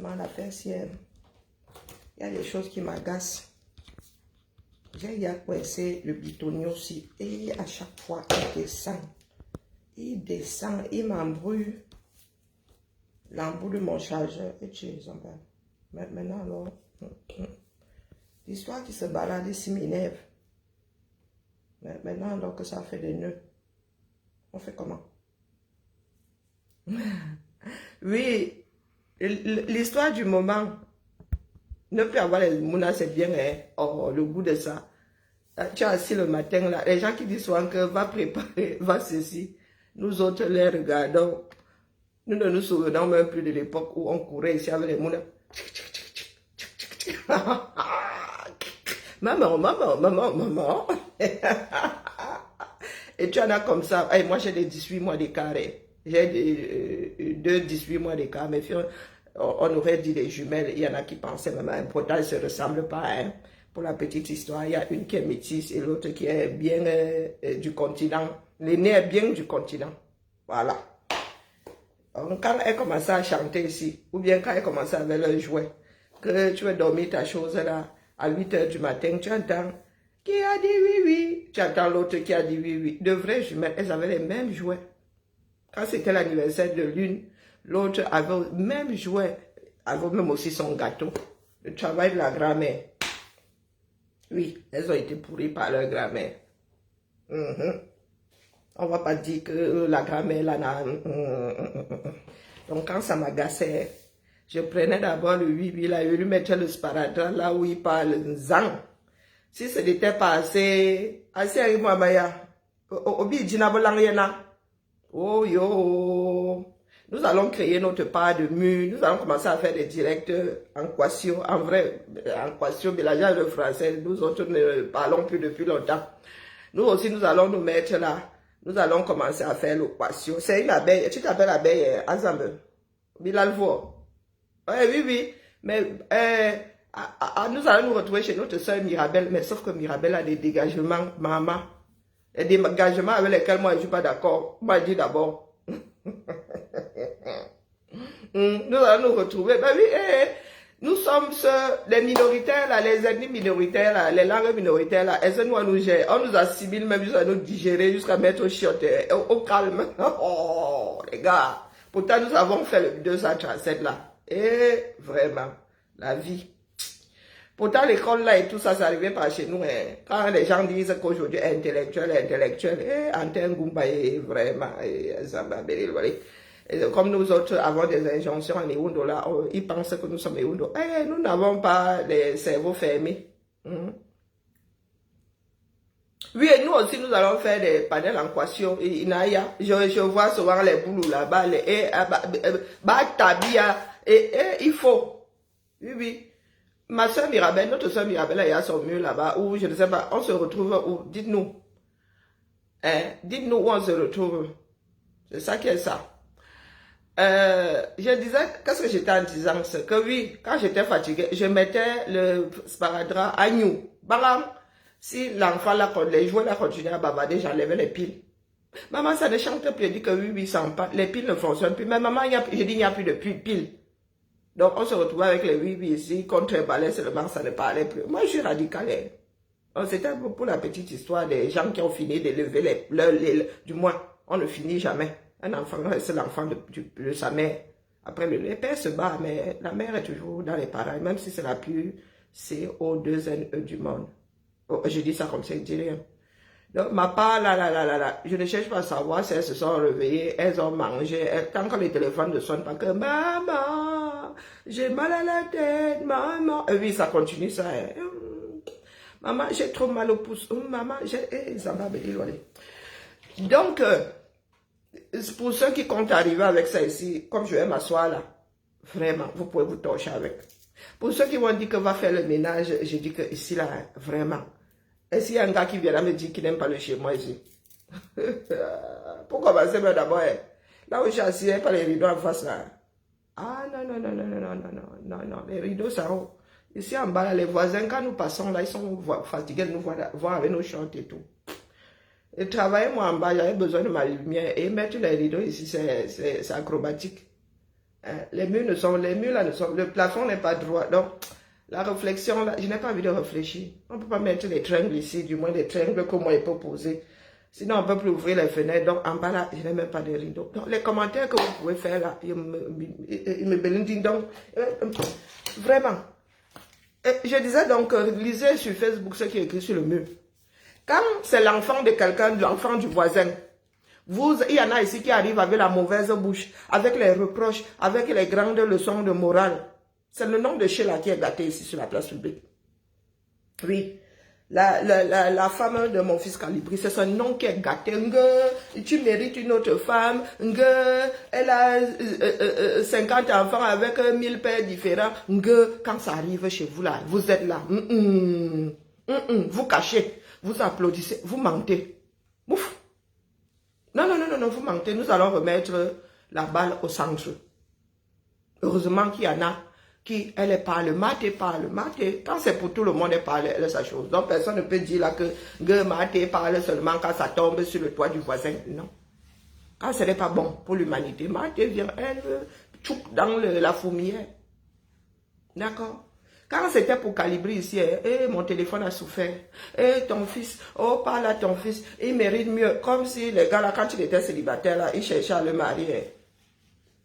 Vraiment, l'affaire, si il y a des choses qui m'agacent. J'ai coincé le bitonnier aussi. Et à chaque fois, il descend. Il descend, il m'embrouille l'embout de mon chargeur. Et tu es en bas. Maintenant, alors, l'histoire qui se balade ici m'énerve. Maintenant, alors que ça fait des nœuds, on fait comment? Oui, l'histoire du moment. Ne plus avoir les mounas, c'est bien, hein? Oh, le goût de ça. Tu es assis le matin, là. Les gens qui disent souvent que va préparer, va ceci. Nous autres les regardons. Nous ne nous souvenons même plus de l'époque où on courait ici avec les mounas. Maman, maman, maman, maman. Et tu en as comme ça. Et moi, j'ai des 18 mois d'écart. J'ai deux 18 mois d'écart. Mes filles, on aurait dit des jumelles. Il y en a qui pensaient même pourtant, elles ne se ressemblent pas. Hein. Pour la petite histoire, il y a une qui est métisse et l'autre qui est bien du continent. L'aînée est bien du continent. Voilà. Donc, quand elle commençait à chanter ici, ou bien quand elle commençait avec le jouet, que tu veux dormir ta chose là, à 8 h du matin, tu entends qui a dit oui, oui. Tu entends l'autre qui a dit oui, oui. De vraies jumelles, elles avaient les mêmes jouets. Quand c'était l'anniversaire de l'une, l'autre avait le même jouet, avait même aussi son gâteau. Le travail de la grand-mère. Oui, elles ont été pourries par leur grand-mère. On ne va pas dire que la grand-mère là n'a... Donc quand ça m'agaçait, je prenais d'abord le oui-oui là, je lui mettais le sparadrap là où il parle zang. Si ce n'était pas assez avec moi, Maya. Obi Djinabolangena. Oh yo. Nous allons créer notre part de mur. Nous allons commencer à faire des directs en quatio. En vrai, en quatio, mélangeant le français. Nous autres ne parlons plus depuis longtemps. Nous aussi, nous allons nous mettre là. Nous allons commencer à faire le quatio. C'est une abeille. Tu t'appelles abeille ensemble. Bilalvo. Oui, oui. Mais nous allons nous retrouver chez notre soeur Mirabelle. Mais sauf que Mirabelle a des dégagements, maman. Des dégagements avec lesquels moi je ne suis pas d'accord. Moi je dis d'abord. Nous allons nous retrouver. Ben oui, nous sommes les minoritaires, là, les ethnies minoritaires, là, les langues minoritaires, là, elles nous gèrent. On nous assimile même jusqu'à nous digérer, jusqu'à mettre au chiotte, au calme. Oh, les gars. Pourtant, nous avons fait le 237 là. Et vraiment, la vie. Pourtant, l'école là et tout ça, ça arrivait par chez nous. Hein. Quand les gens disent qu'aujourd'hui, intellectuel, Antin Goumbaye, vraiment, comme nous autres avons des injonctions en Eoundo là, ils pensent que nous sommes Eoundo. Nous n'avons pas les cerveaux fermés. Oui, et nous aussi, nous allons faire des panels en quotient. Je vois souvent les boulous là-bas, il faut. Oui, oui. Ma soeur Mirabelle, notre soeur Mirabelle, il y a son mur là-bas, où je ne sais pas, on se retrouve où? Dites-nous. Dites-nous où on se retrouve. C'est ça qui est ça. Je disais, qu'est-ce que j'étais en disant? C'est que oui, quand j'étais fatiguée, je mettais le sparadrap à nous. Bam! Si l'enfant là, les jouets là continuaient à bavarder, j'enlevais les piles. Maman, ça ne chante plus. Elle dit que oui, sans pas. Les piles ne fonctionnent plus. Mais maman, je dis, il n'y a plus de piles. Donc, on se retrouvait avec les oui ici, contrebalais seulement, ça ne parlait plus. Moi, je suis radicale. C'était pour la petite histoire des gens qui ont fini de lever du moins, on ne finit jamais. Un enfant, c'est l'enfant de sa mère. Après, le père se bat, mais la mère est toujours dans les parents, même si c'est la plus CO2NE du monde. Oh, je dis ça comme ça, je dis rien. Donc, ma part, là, je ne cherche pas à savoir si elles se sont réveillées, elles ont mangé. Tant que les téléphones ne sonnent pas, que maman, j'ai mal à la tête, maman. Et oui, ça continue, ça. Hein. Maman, j'ai trop mal au pouce. Maman, ça va me déloyer. Donc, pour ceux qui comptent arriver avec ça ici, comme je vais m'asseoir là, vraiment, vous pouvez vous torcher avec. Pour ceux qui vont dire que va faire le ménage, je dis que ici là, vraiment. Et s'il y a un gars qui vient là me dire qu'il n'aime pas le chez moi ici. Pour commencer, d'abord, là où je suis assis, il n'y a pas les rideaux en face là. Ah non, les rideaux ça haut. Ici en bas, là, les voisins, quand nous passons là, ils sont fatigués de nous voir avec nos shorts et tout. Et travailler moi en bas, j'avais besoin de ma lumière. Et mettre les rideaux ici, c'est acrobatique. Les murs là ne sont, le plafond n'est pas droit. Donc, la réflexion là, je n'ai pas envie de réfléchir. On ne peut pas mettre les tringles ici, du moins les tringles que moi je peux poser. Sinon, on ne peut plus ouvrir les fenêtres. Donc, en bas là, je n'ai même pas de rideaux. Donc, les commentaires que vous pouvez faire là, ils me belindent. Donc, vraiment. Je disais donc, lisez sur Facebook ce qui est écrit sur le mur. Quand c'est l'enfant de quelqu'un, l'enfant du voisin, il y en a ici qui arrivent avec la mauvaise bouche, avec les reproches, avec les grandes leçons de morale. C'est le nom de Sheila qui est gâté ici sur la place publique. Oui. La femme de mon fils Calibri, c'est son nom qui est gâté. Tu mérites une autre femme. Elle a 50 enfants avec 1000 pères différents. Quand ça arrive chez vous là, vous êtes là. Vous cachez, vous applaudissez, vous mentez. Ouf. Non, vous mentez. Nous allons remettre la balle au centre. Heureusement qu'il y en a qui, elle parle, maté. Quand c'est pour tout le monde, elle parle, elle est sa chose. Donc, personne ne peut dire là que maté parle seulement quand ça tombe sur le toit du voisin. Non. Quand ce n'est pas bon pour l'humanité, maté vient, elle, tchoup, dans la fourmilière. D'accord? Quand c'était pour calibrer ici, mon téléphone a souffert. Ton fils, parle à ton fils, il mérite mieux. Comme si les gars là, quand il était célibataire là, il cherchait à le marier.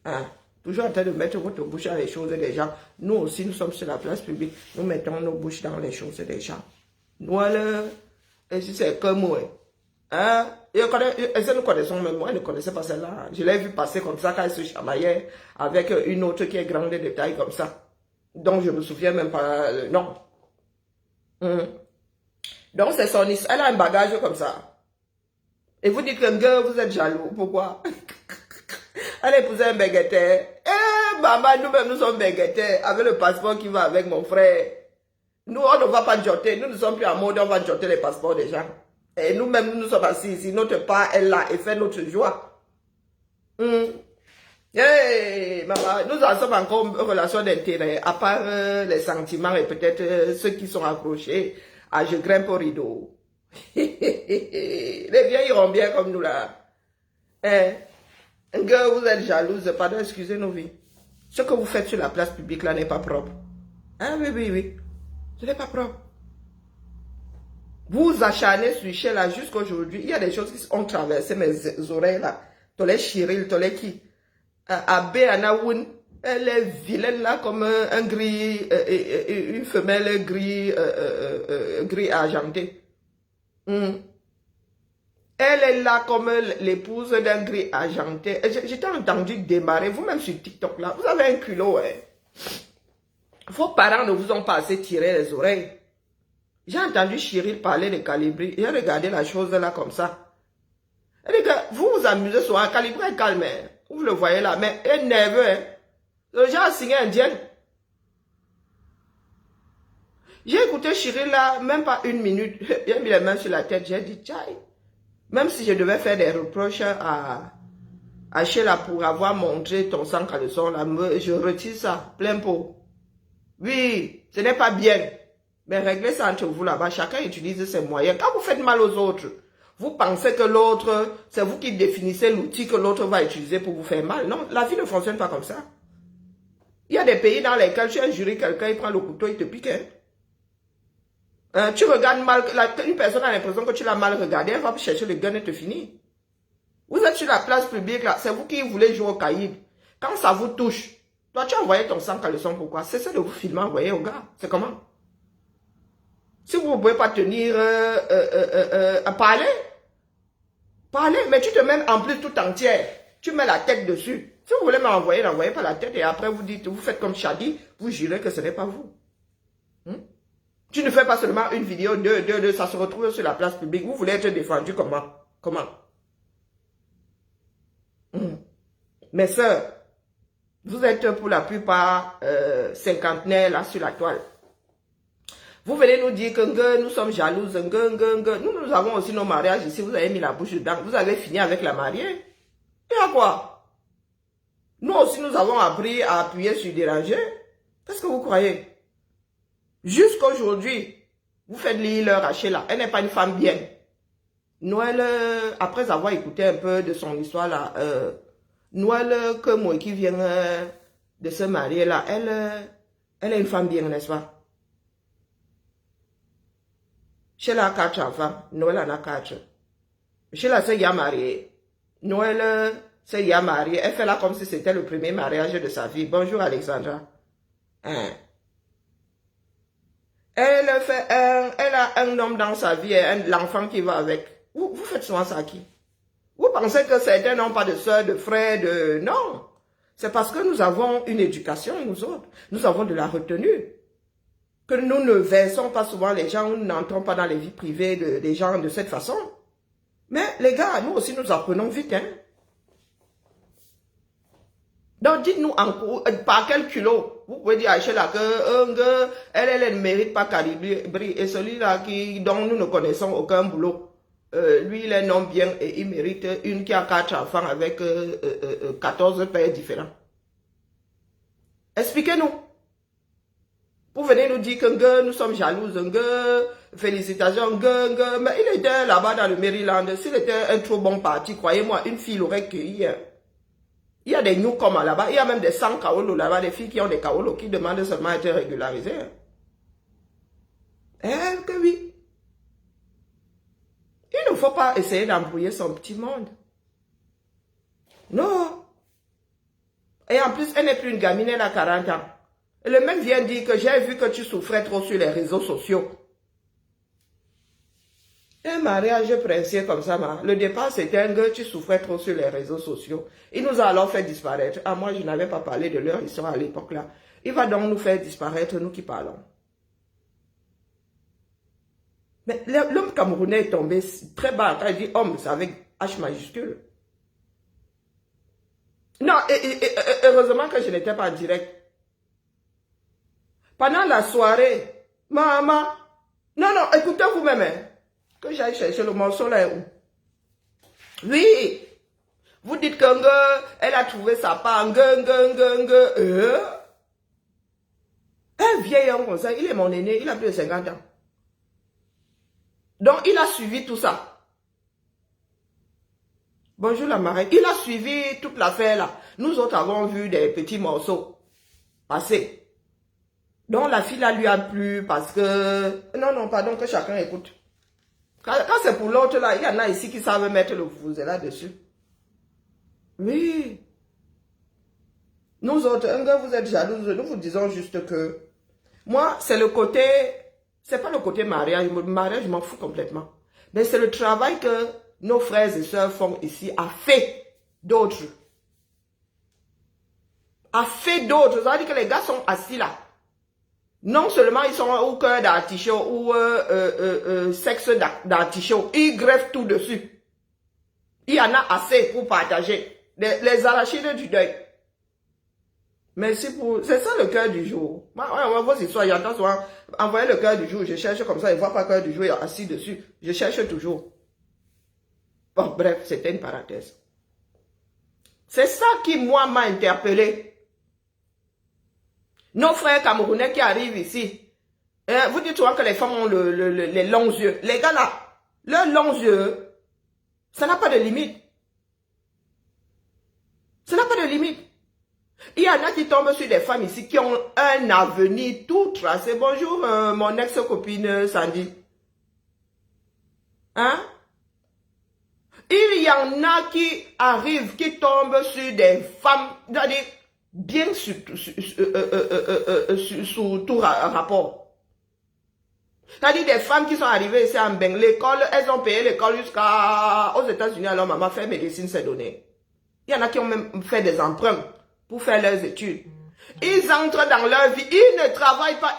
Hein? Toujours en train de mettre votre bouche dans les choses des gens. Nous aussi, nous sommes sur la place publique. Nous mettons nos bouches dans les choses des gens. Nous, et si c'est comme moi. Hein? Nous connaissons même moi, elle ne connaissait pas celle-là. Je l'ai vu passer comme ça quand elle se chamaillait avec une autre qui est grande de taille comme ça. Donc, je ne me souviens même pas le nom. Donc, c'est son histoire. Elle a un bagage comme ça. Et vous dites que vous êtes jaloux. Pourquoi? Elle épousait un bégueteur. Maman, nous-mêmes, nous sommes bégueteurs. Avec le passeport qui va avec mon frère. Nous, on ne va pas jotter. Nous ne sommes plus en mode, on va jotter les passeports des gens. Et nous-mêmes, nous sommes assis ici. Notre part est là et fait notre joie. Hey, maman, nous en sommes encore en relation d'intérêt, à part les sentiments et peut-être ceux qui sont accrochés à je grimpe au rideau. Les vieilles iront bien comme nous là. Vous êtes jalouse, pardon, excusez nos vies. Ce que vous faites sur la place publique là n'est pas propre. Oui. Ce n'est pas propre. Vous acharnez sur Sheila jusqu'à aujourd'hui. Il y a des choses qui ont traversé mes oreilles là. Tolé Chiril, tolé qui. Abbé Anaoun, elle est vilaine là comme un gris, une femelle gris, gris argenté. Elle est là comme l'épouse d'un gris argenté. J'étais entendu démarrer, vous-même sur TikTok là, vous avez un culot. Vos parents ne vous ont pas assez tiré les oreilles. J'ai entendu Chiril parler de Calibri. J'ai regardé la chose là comme ça. Et les gars, vous vous amusez sur un Calibri calme. Vous le voyez là, mais elle est nerveux. Le genre a signé indienne. J'ai écouté Chiril là, même pas une minute. J'ai mis les mains sur la tête. J'ai dit, tchaï. Même si je devais faire des reproches à Sheila pour avoir montré ton sang caleçon là, je retire ça, plein pot. Oui, ce n'est pas bien. Mais réglez ça entre vous là-bas. Chacun utilise ses moyens. Quand vous faites mal aux autres, vous pensez que l'autre, c'est vous qui définissez l'outil que l'autre va utiliser pour vous faire mal. Non, la vie ne fonctionne pas comme ça. Il y a des pays dans lesquels tu injures quelqu'un, il prend le couteau, il te pique. Tu regardes mal, une personne a l'impression que tu l'as mal regardé, elle va chercher le gun et te finit. Vous êtes sur la place publique là, c'est vous qui voulez jouer au caïd. Quand ça vous touche, toi tu as envoyé ton sang caleçon, pourquoi? C'est ça de vous filmer, envoyer au gars. C'est comment? Si vous ne pouvez pas tenir à parler, mais tu te mets en plus tout entière. Tu mets la tête dessus. Si vous voulez m'envoyer, n'envoyez pas la tête et après vous dites, vous faites comme Shadi, vous jurez que ce n'est pas vous. Tu ne fais pas seulement une vidéo, deux, ça se retrouve sur la place publique. Vous voulez être défendu comment? Mes sœurs, vous êtes pour la plupart cinquantenaires là sur la toile. Vous venez nous dire que nous sommes jalouses, nous avons aussi nos mariages ici, vous avez mis la bouche dedans, vous avez fini avec la mariée. Et à quoi? Nous aussi nous avons appris à appuyer sur déranger. Qu'est-ce que vous croyez? Jusqu'à aujourd'hui, vous faites lire leur haché là, elle n'est pas une femme bien. Noël, après avoir écouté un peu de son histoire là, Noël, que moi qui viens de se marier là, elle est une femme bien, n'est-ce pas? Sheila a 4 enfants, Noël en a 4. Sheila s'est déjà mariée. Noël s'est déjà mariée. Elle fait là comme si c'était le premier mariage de sa vie. Bonjour Alexandra. Hein? Elle a un homme dans sa vie et l'enfant qui va avec. Vous faites souvent ça à qui? Vous pensez que certains n'ont pas de soeur, de frère, de... Non. C'est parce que nous avons une éducation, nous autres. Nous avons de la retenue. Que nous ne versons pas souvent les gens, nous n'entrons pas dans les vies privées des gens de cette façon. Mais les gars, nous aussi, nous apprenons vite. Hein? Donc, dites-nous par quel culot. Vous pouvez dire à Sheila que elle ne mérite pas Calibri. Et celui-là dont nous ne connaissons aucun boulot. Lui, il est un homme bien et il mérite une qui a 4 enfants avec 14 pères différents. Expliquez-nous. Vous venez nous dire que nous sommes jalouses, félicitations, mais il était là-bas dans le Maryland. S'il était un trop bon parti, croyez-moi, une fille l'aurait cueilli. Il y a des newcomers là-bas, il y a même des sans kaolo là-bas, des filles qui ont des kaolo qui demandent seulement à être régularisées. Que oui. Il ne faut pas essayer d'embrouiller son petit monde. Non. Et en plus, elle n'est plus une gamine, elle a 40 ans. Et le mec vient dire que j'ai vu que tu souffrais trop sur les réseaux sociaux. Un mariage princier comme ça, le départ c'était que tu souffrais trop sur les réseaux sociaux. Il nous a alors fait disparaître. Ah, moi je n'avais pas parlé de leur histoire à l'époque là. Il va donc nous faire disparaître, nous qui parlons. Mais l'homme camerounais est tombé très bas. Quand il dit homme, c'est avec H majuscule. Non, heureusement que je n'étais pas en direct. Pendant la soirée, maman, non, écoutez vous-même, hein, que j'aille chercher le morceau là où. Oui, vous dites que elle a trouvé sa part, un vieil homme comme ça, il est mon aîné, il a plus de 50 ans. Donc, il a suivi tout ça. Bonjour la marraine. Il a suivi toute l'affaire là. Nous autres avons vu des petits morceaux passer. Donc, la fille là lui a plu parce que... Non, pardon, que chacun écoute. Quand c'est pour l'autre là, il y en a ici qui savent mettre le vous là-dessus. Oui. Nous autres, vous êtes jalouses, nous vous disons juste que... Moi, c'est le côté... C'est pas le côté mariage. Le mariage, je m'en fous complètement. Mais c'est le travail que nos frères et sœurs font ici à fait d'autres. À fait d'autres. Ça veut dire que les gars sont assis là. Non seulement ils sont au cœur d'artichaut ou sexe d'artichaut. Ils greffent tout dessus. Il y en a assez pour partager. Les arachides du deuil. Merci pour... C'est ça le cœur du jour. Moi, vos histoires, j'entends souvent envoyer le cœur du jour. Je cherche comme ça, je ne vois pas le cœur du jour, il est assis dessus. Je cherche toujours. Bon, bref, c'était une parenthèse. C'est ça qui, moi, m'a interpellé. Nos frères camerounais qui arrivent ici. Vous dites souvent que les femmes ont les longs yeux. Les gars là, leurs longs yeux, ça n'a pas de limite. Ça n'a pas de limite. Il y en a qui tombent sur des femmes ici qui ont un avenir tout tracé. Bonjour, mon ex-copine Sandy. Hein? Il y en a qui arrivent, qui tombent sur des femmes, c'est-à-dire bien sous tout rapport. C'est-à-dire des femmes qui sont arrivées ici en Beng, l'école, elles ont payé l'école jusqu'aux États-Unis, alors maman fait médecine, c'est donné. Il y en a qui ont même fait des emprunts pour faire leurs études. Ils entrent dans leur vie, ils ne travaillent pas,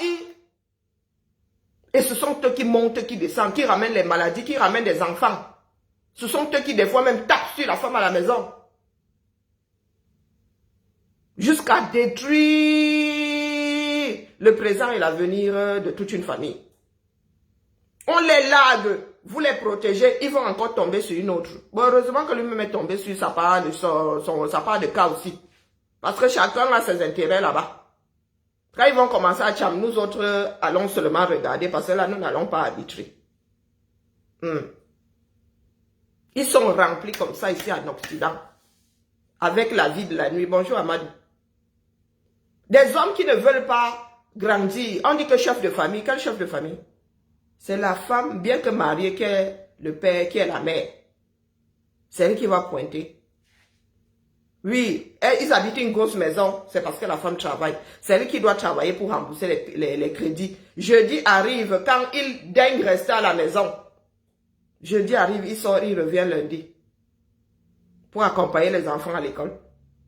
et ce sont eux qui montent, qui descendent, qui ramènent les maladies, qui ramènent des enfants. Ce sont eux qui des fois même tapent sur la femme à la maison. Jusqu'à détruire le présent et l'avenir de toute une famille. On les largue, vous les protégez, ils vont encore tomber sur une autre. Bon, heureusement que lui-même est tombé sur sa part de cas aussi. Parce que chacun a ses intérêts là-bas. Quand ils vont commencer à cham, nous autres allons seulement regarder parce que là, nous n'allons pas arbitrer. Ils sont remplis comme ça ici en Occident. Avec la vie de la nuit. Bonjour Amadou. Des hommes qui ne veulent pas grandir. On dit que chef de famille, quel chef de famille? C'est la femme, bien que mariée, qui est le père, qui est la mère. C'est elle qui va pointer. Oui, ils habitent une grosse maison, c'est parce que la femme travaille. C'est elle qui doit travailler pour rembourser les crédits. Jeudi arrive, quand il daigne rester à la maison. Jeudi arrive, il sort, il revient lundi. Pour accompagner les enfants à l'école.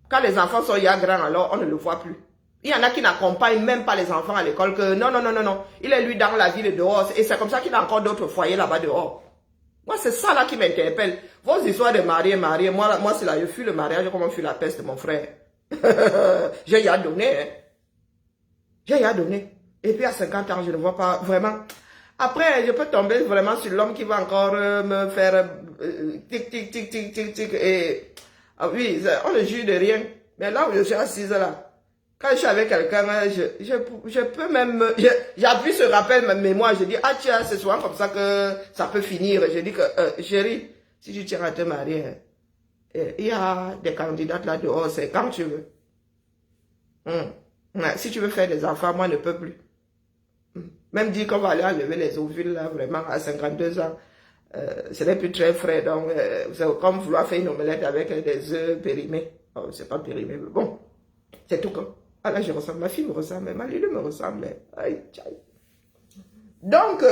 Quand les enfants sont ya grands, alors on ne le voit plus. Il y en a qui n'accompagnent même pas les enfants à l'école, que non, non, non, non, non. Il est lui dans la ville dehors, et c'est comme ça qu'il a encore d'autres foyers là-bas dehors. Moi, c'est ça là qui m'interpelle. Vos histoires de mariés, moi c'est là, je fuis le mariage comme on fuit la peste, mon frère. J'ai y a donné, hein. J'ai y a donné. Et puis à 50 ans, je ne vois pas vraiment. Après, je peux tomber vraiment sur l'homme qui va encore me faire tic, tic, tic, tic, tic, tic. Et ah oui, on ne juge de rien. Mais là où je suis assise là, quand je suis avec quelqu'un, je peux même, j'appuie ce rappel ma mémoire, je dis, ah tiens, c'est souvent comme ça que ça peut finir. Je dis que, chérie, si tu tiens à te marier, il y a des candidates là dehors, c'est quand tu veux. Si tu veux faire des enfants, moi, je ne peux plus. Même dire qu'on va aller enlever les ovules là, vraiment, à 52 ans, ce n'est plus très frais. Donc, c'est comme vouloir faire une omelette avec des œufs périmés. Oh, c'est pas périmé, mais bon, c'est tout comme. Ah là, je ressemble, ma fille me ressemble, ma Lulu me ressemble. Aïe, aïe. Donc,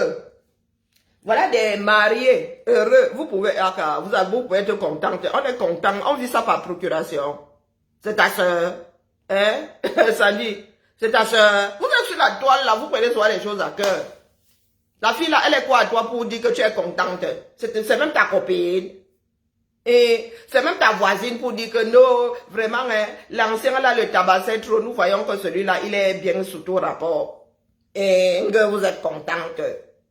voilà des mariés heureux. Vous pouvez être contente. On est content, on vit ça par procuration. C'est ta soeur. Hein? Sandy, c'est ta soeur. Vous êtes sur la toile là, vous prenez souvent les choses à cœur. La fille là, elle est quoi à toi pour dire que tu es contente? C'est même ta copine. Et c'est même ta voisine pour dire que non, vraiment, hein, l'ancien là, le tabassait trop, nous voyons que celui-là, il est bien sous tout rapport. Et que vous êtes contente.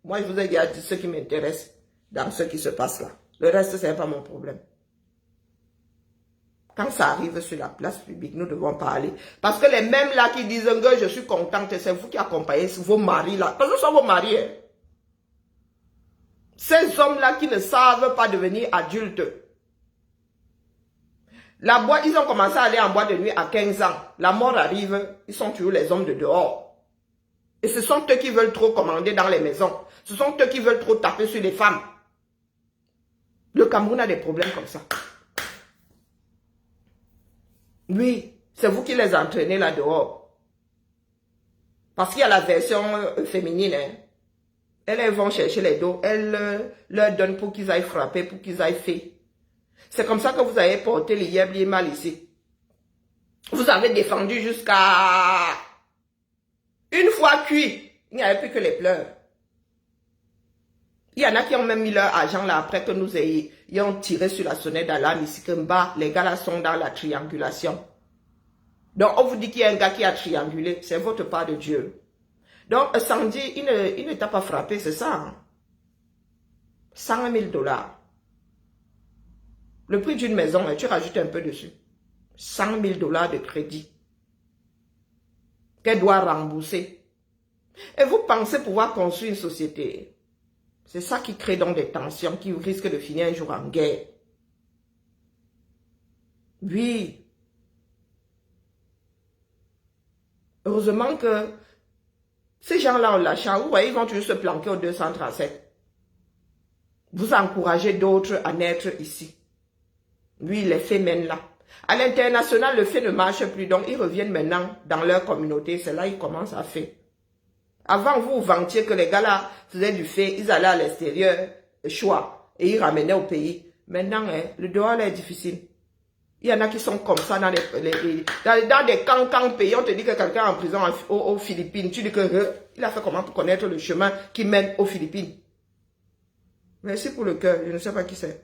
Moi, je vous ai dit ce qui m'intéresse dans ce qui se passe là. Le reste, c'est pas mon problème. Quand ça arrive sur la place publique, nous devons parler. Parce que les mêmes là qui disent que je suis contente, c'est vous qui accompagnez vos maris là. Parce que ce sont vos maris. Hein. Ces hommes-là qui ne savent pas devenir adultes. La boîte, ils ont commencé à aller en boîte de nuit à 15 ans. La mort arrive, ils sont toujours les hommes de dehors. Et ce sont eux qui veulent trop commander dans les maisons. Ce sont eux qui veulent trop taper sur les femmes. Le Cameroun a des problèmes comme ça. Oui, c'est vous qui les entraînez là dehors. Parce qu'il y a la version féminine. Hein. Elles vont chercher les dos. Elles leur donnent pour qu'ils aillent frapper, pour qu'ils aillent faire. C'est comme ça que vous avez porté les yébles mal ici. Vous avez défendu jusqu'à... Une fois cuit, il n'y avait plus que les pleurs. Il y en a qui ont même mis leur argent là après que nous ayons tiré sur la sonnette d'alarme ici que bas, les gars là sont dans la triangulation. Donc on vous dit qu'il y a un gars qui a triangulé, c'est votre part de Dieu. Donc Sandy, il ne t'a pas frappé, c'est ça. Hein? 100 000 $. Le prix d'une maison, tu rajoutes un peu dessus. 100 000 $ de crédit qu'elle doit rembourser. Et vous pensez pouvoir construire une société. C'est ça qui crée donc des tensions qui risquent de finir un jour en guerre. Oui. Heureusement que ces gens-là ont la chance. Vous voyez, ils vont toujours se planquer au 237. Vous encouragez d'autres à naître ici. Oui, les faits mènent là. À l'international, le fait ne marche plus. Donc, ils reviennent maintenant dans leur communauté. C'est là qu'ils commencent à faire. Avant, vous vantiez que les gars là faisaient du fait. Ils allaient à l'extérieur, choix. Et ils ramenaient au pays. Maintenant, hein, le dehors là est difficile. Il y en a qui sont comme ça dans des camps pays. On te dit que quelqu'un est en prison aux Philippines. Tu dis que il a fait comment pour connaître le chemin qui mène aux Philippines. Merci pour le cœur. Je ne sais pas qui c'est.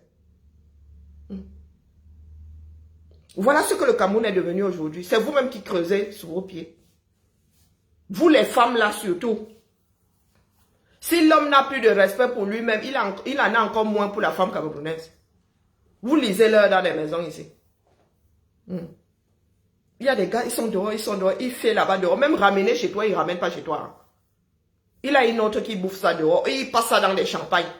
Voilà ce que le Cameroun est devenu aujourd'hui. C'est vous-même qui creusez sous vos pieds. Vous les femmes là surtout. Si l'homme n'a plus de respect pour lui-même, il en a encore moins pour la femme camerounaise. Vous lisez-leur dans les maisons ici. Il y a des gars, ils sont dehors, ils font là-bas dehors. Même ramener chez toi, ils ne ramènent pas chez toi. Il a une autre qui bouffe ça dehors et il passe ça dans des champagnes.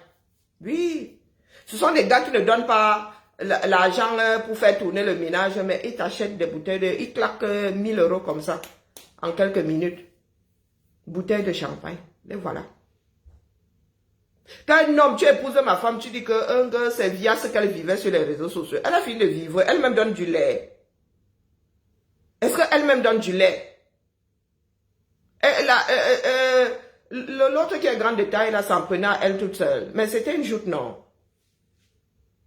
Oui. Ce sont des gars qui ne donnent pas l'argent pour faire tourner le ménage, mais ils t'achètent des bouteilles, ils claquent 1 000 € comme ça. en quelques minutes. Bouteille de champagne. Et voilà. Quand un homme, tu épouses ma femme, tu dis que c'est via ce qu'elle vivait sur les réseaux sociaux. Elle a fini de vivre. Elle-même donne du lait. Est-ce qu'elle-même donne du lait? L'autre qui est grande de taille, là, s'en prenait à elle toute seule. Mais c'était une joute, non.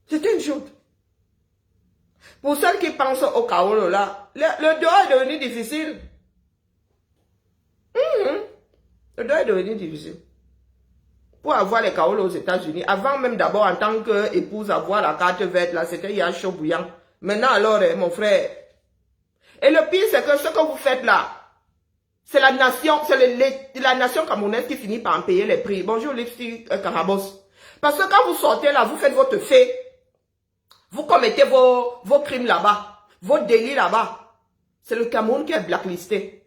C'était une joute. Pour celles qui pensent au kaolo, là, le dos est devenu difficile. Le dos est devenu difficile. Pour avoir les kaolo aux États-Unis, avant même d'abord en tant qu'épouse avoir la carte verte, là, c'était il y a chaud bouillant. Maintenant alors, mon frère. Et le pire, c'est que ce que vous faites là, c'est la nation, la nation camerounaise qui finit par en payer les prix. Bonjour, Lipstick Carabos. Parce que quand vous sortez là, vous faites votre fait. Vous commettez vos crimes là-bas, vos délits là-bas. C'est le Cameroun qui est blacklisté.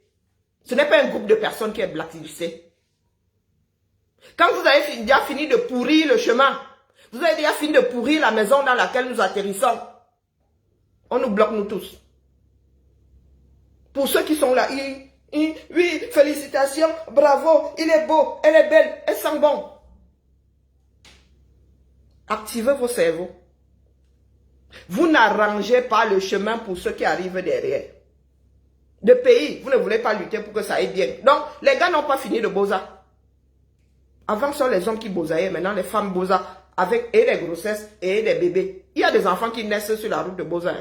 Ce n'est pas un groupe de personnes qui est blacklisté. Quand vous avez déjà fini de pourrir le chemin, vous avez déjà fini de pourrir la maison dans laquelle nous atterrissons, on nous bloque nous tous. Pour ceux qui sont là, oui, félicitations, bravo, il est beau, elle est belle, elle sent bon. Activez vos cerveaux. Vous n'arrangez pas le chemin pour ceux qui arrivent derrière. De pays, vous ne voulez pas lutter pour que ça aille bien. Donc, les gars n'ont pas fini de bosa. Avant, ce sont les hommes qui bosaillaient, maintenant les femmes bosa avec et les grossesses et les bébés. Il y a des enfants qui naissent sur la route de bosa.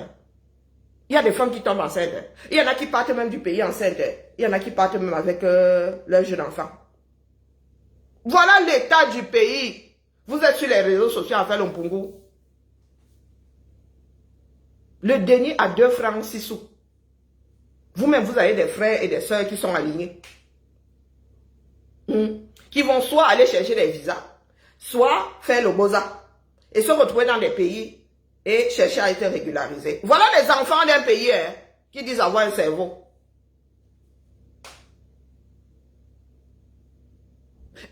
Il y a des femmes qui tombent enceintes. Il y en a qui partent même du pays enceintes. Il y en a qui partent même avec leurs jeunes enfants. Voilà l'état du pays. Vous êtes sur les réseaux sociaux à faire l'ompungu. Le déni à 2 francs 6 sous. Vous-même, vous avez des frères et des sœurs qui sont alignés. Qui vont soit aller chercher des visas, soit faire le boza. Et se retrouver dans des pays et chercher à être régularisés. Voilà les enfants d'un pays qui disent avoir un cerveau.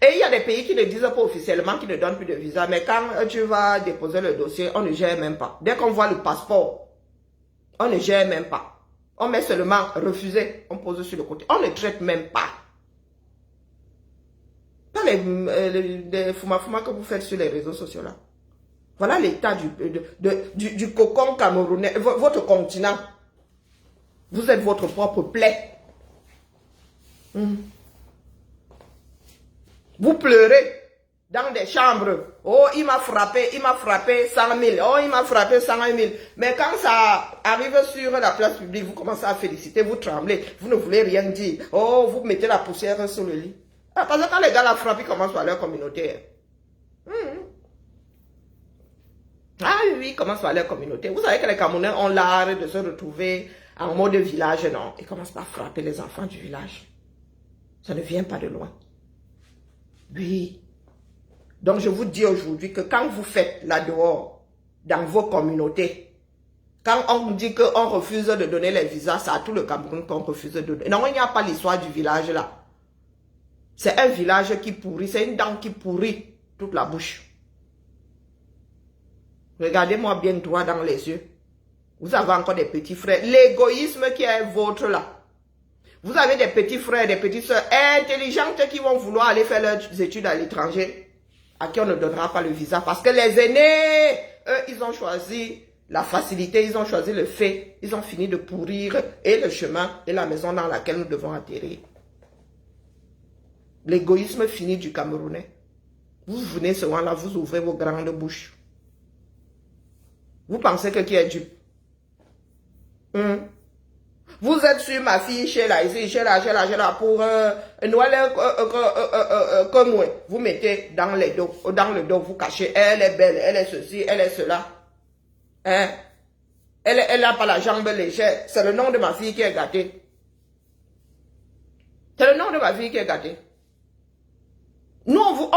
Et il y a des pays qui ne disent pas officiellement, qui ne donnent plus de visa. Mais quand tu vas déposer le dossier, on ne gère même pas. Dès qu'on voit le passeport, on ne gère même pas. On met seulement refusé, on pose sur le côté. On ne traite même pas. Pas les fuma-fuma que vous faites sur les réseaux sociaux là. Voilà l'état du cocon camerounais, votre continent. Vous êtes votre propre plaie. Vous pleurez dans des chambres. Oh, il m'a frappé 100 000. Oh, il m'a frappé 101 000. Mais quand ça arrive sur la place publique, vous commencez à féliciter, vous tremblez, vous ne voulez rien dire. Oh, vous mettez la poussière sur le lit. Ah, parce que quand les gars la frappent, ils commencent par leur communauté. Ah oui, ils commencent par leur communauté. Vous savez que les Camerounais ont l'art de se retrouver en mode village, non? Ils commencent par frapper les enfants du village. Ça ne vient pas de loin. Oui. Donc je vous dis aujourd'hui que quand vous faites là dehors, dans vos communautés, quand on dit qu'on refuse de donner les visas, c'est à tout le Cameroun qu'on refuse de donner. Non, il n'y a pas l'histoire du village là. C'est un village qui pourrit, c'est une dent qui pourrit toute la bouche. Regardez-moi bien droit dans les yeux. Vous avez encore des petits frères. L'égoïsme qui est vôtre là. Vous avez des petits frères, des petites soeurs intelligentes qui vont vouloir aller faire leurs études à l'étranger, à qui on ne donnera pas le visa. Parce que les aînés, eux, ils ont choisi la facilité, ils ont choisi le fait. Ils ont fini de pourrir et le chemin et la maison dans laquelle nous devons atterrir. L'égoïsme fini du Camerounais. Vous venez souvent là, vous ouvrez vos grandes bouches. Vous pensez que qui est dupe? Vous êtes sur ma fille chez là, ici, chez là, pour Noël comme moi. Vous mettez dans le dos, vous cachez. Elle est belle, elle est ceci, elle est cela. Hein? Elle n'a pas la jambe légère. C'est le nom de ma fille qui est gâté. C'est le nom de ma fille qui est gâté. Nous, on vous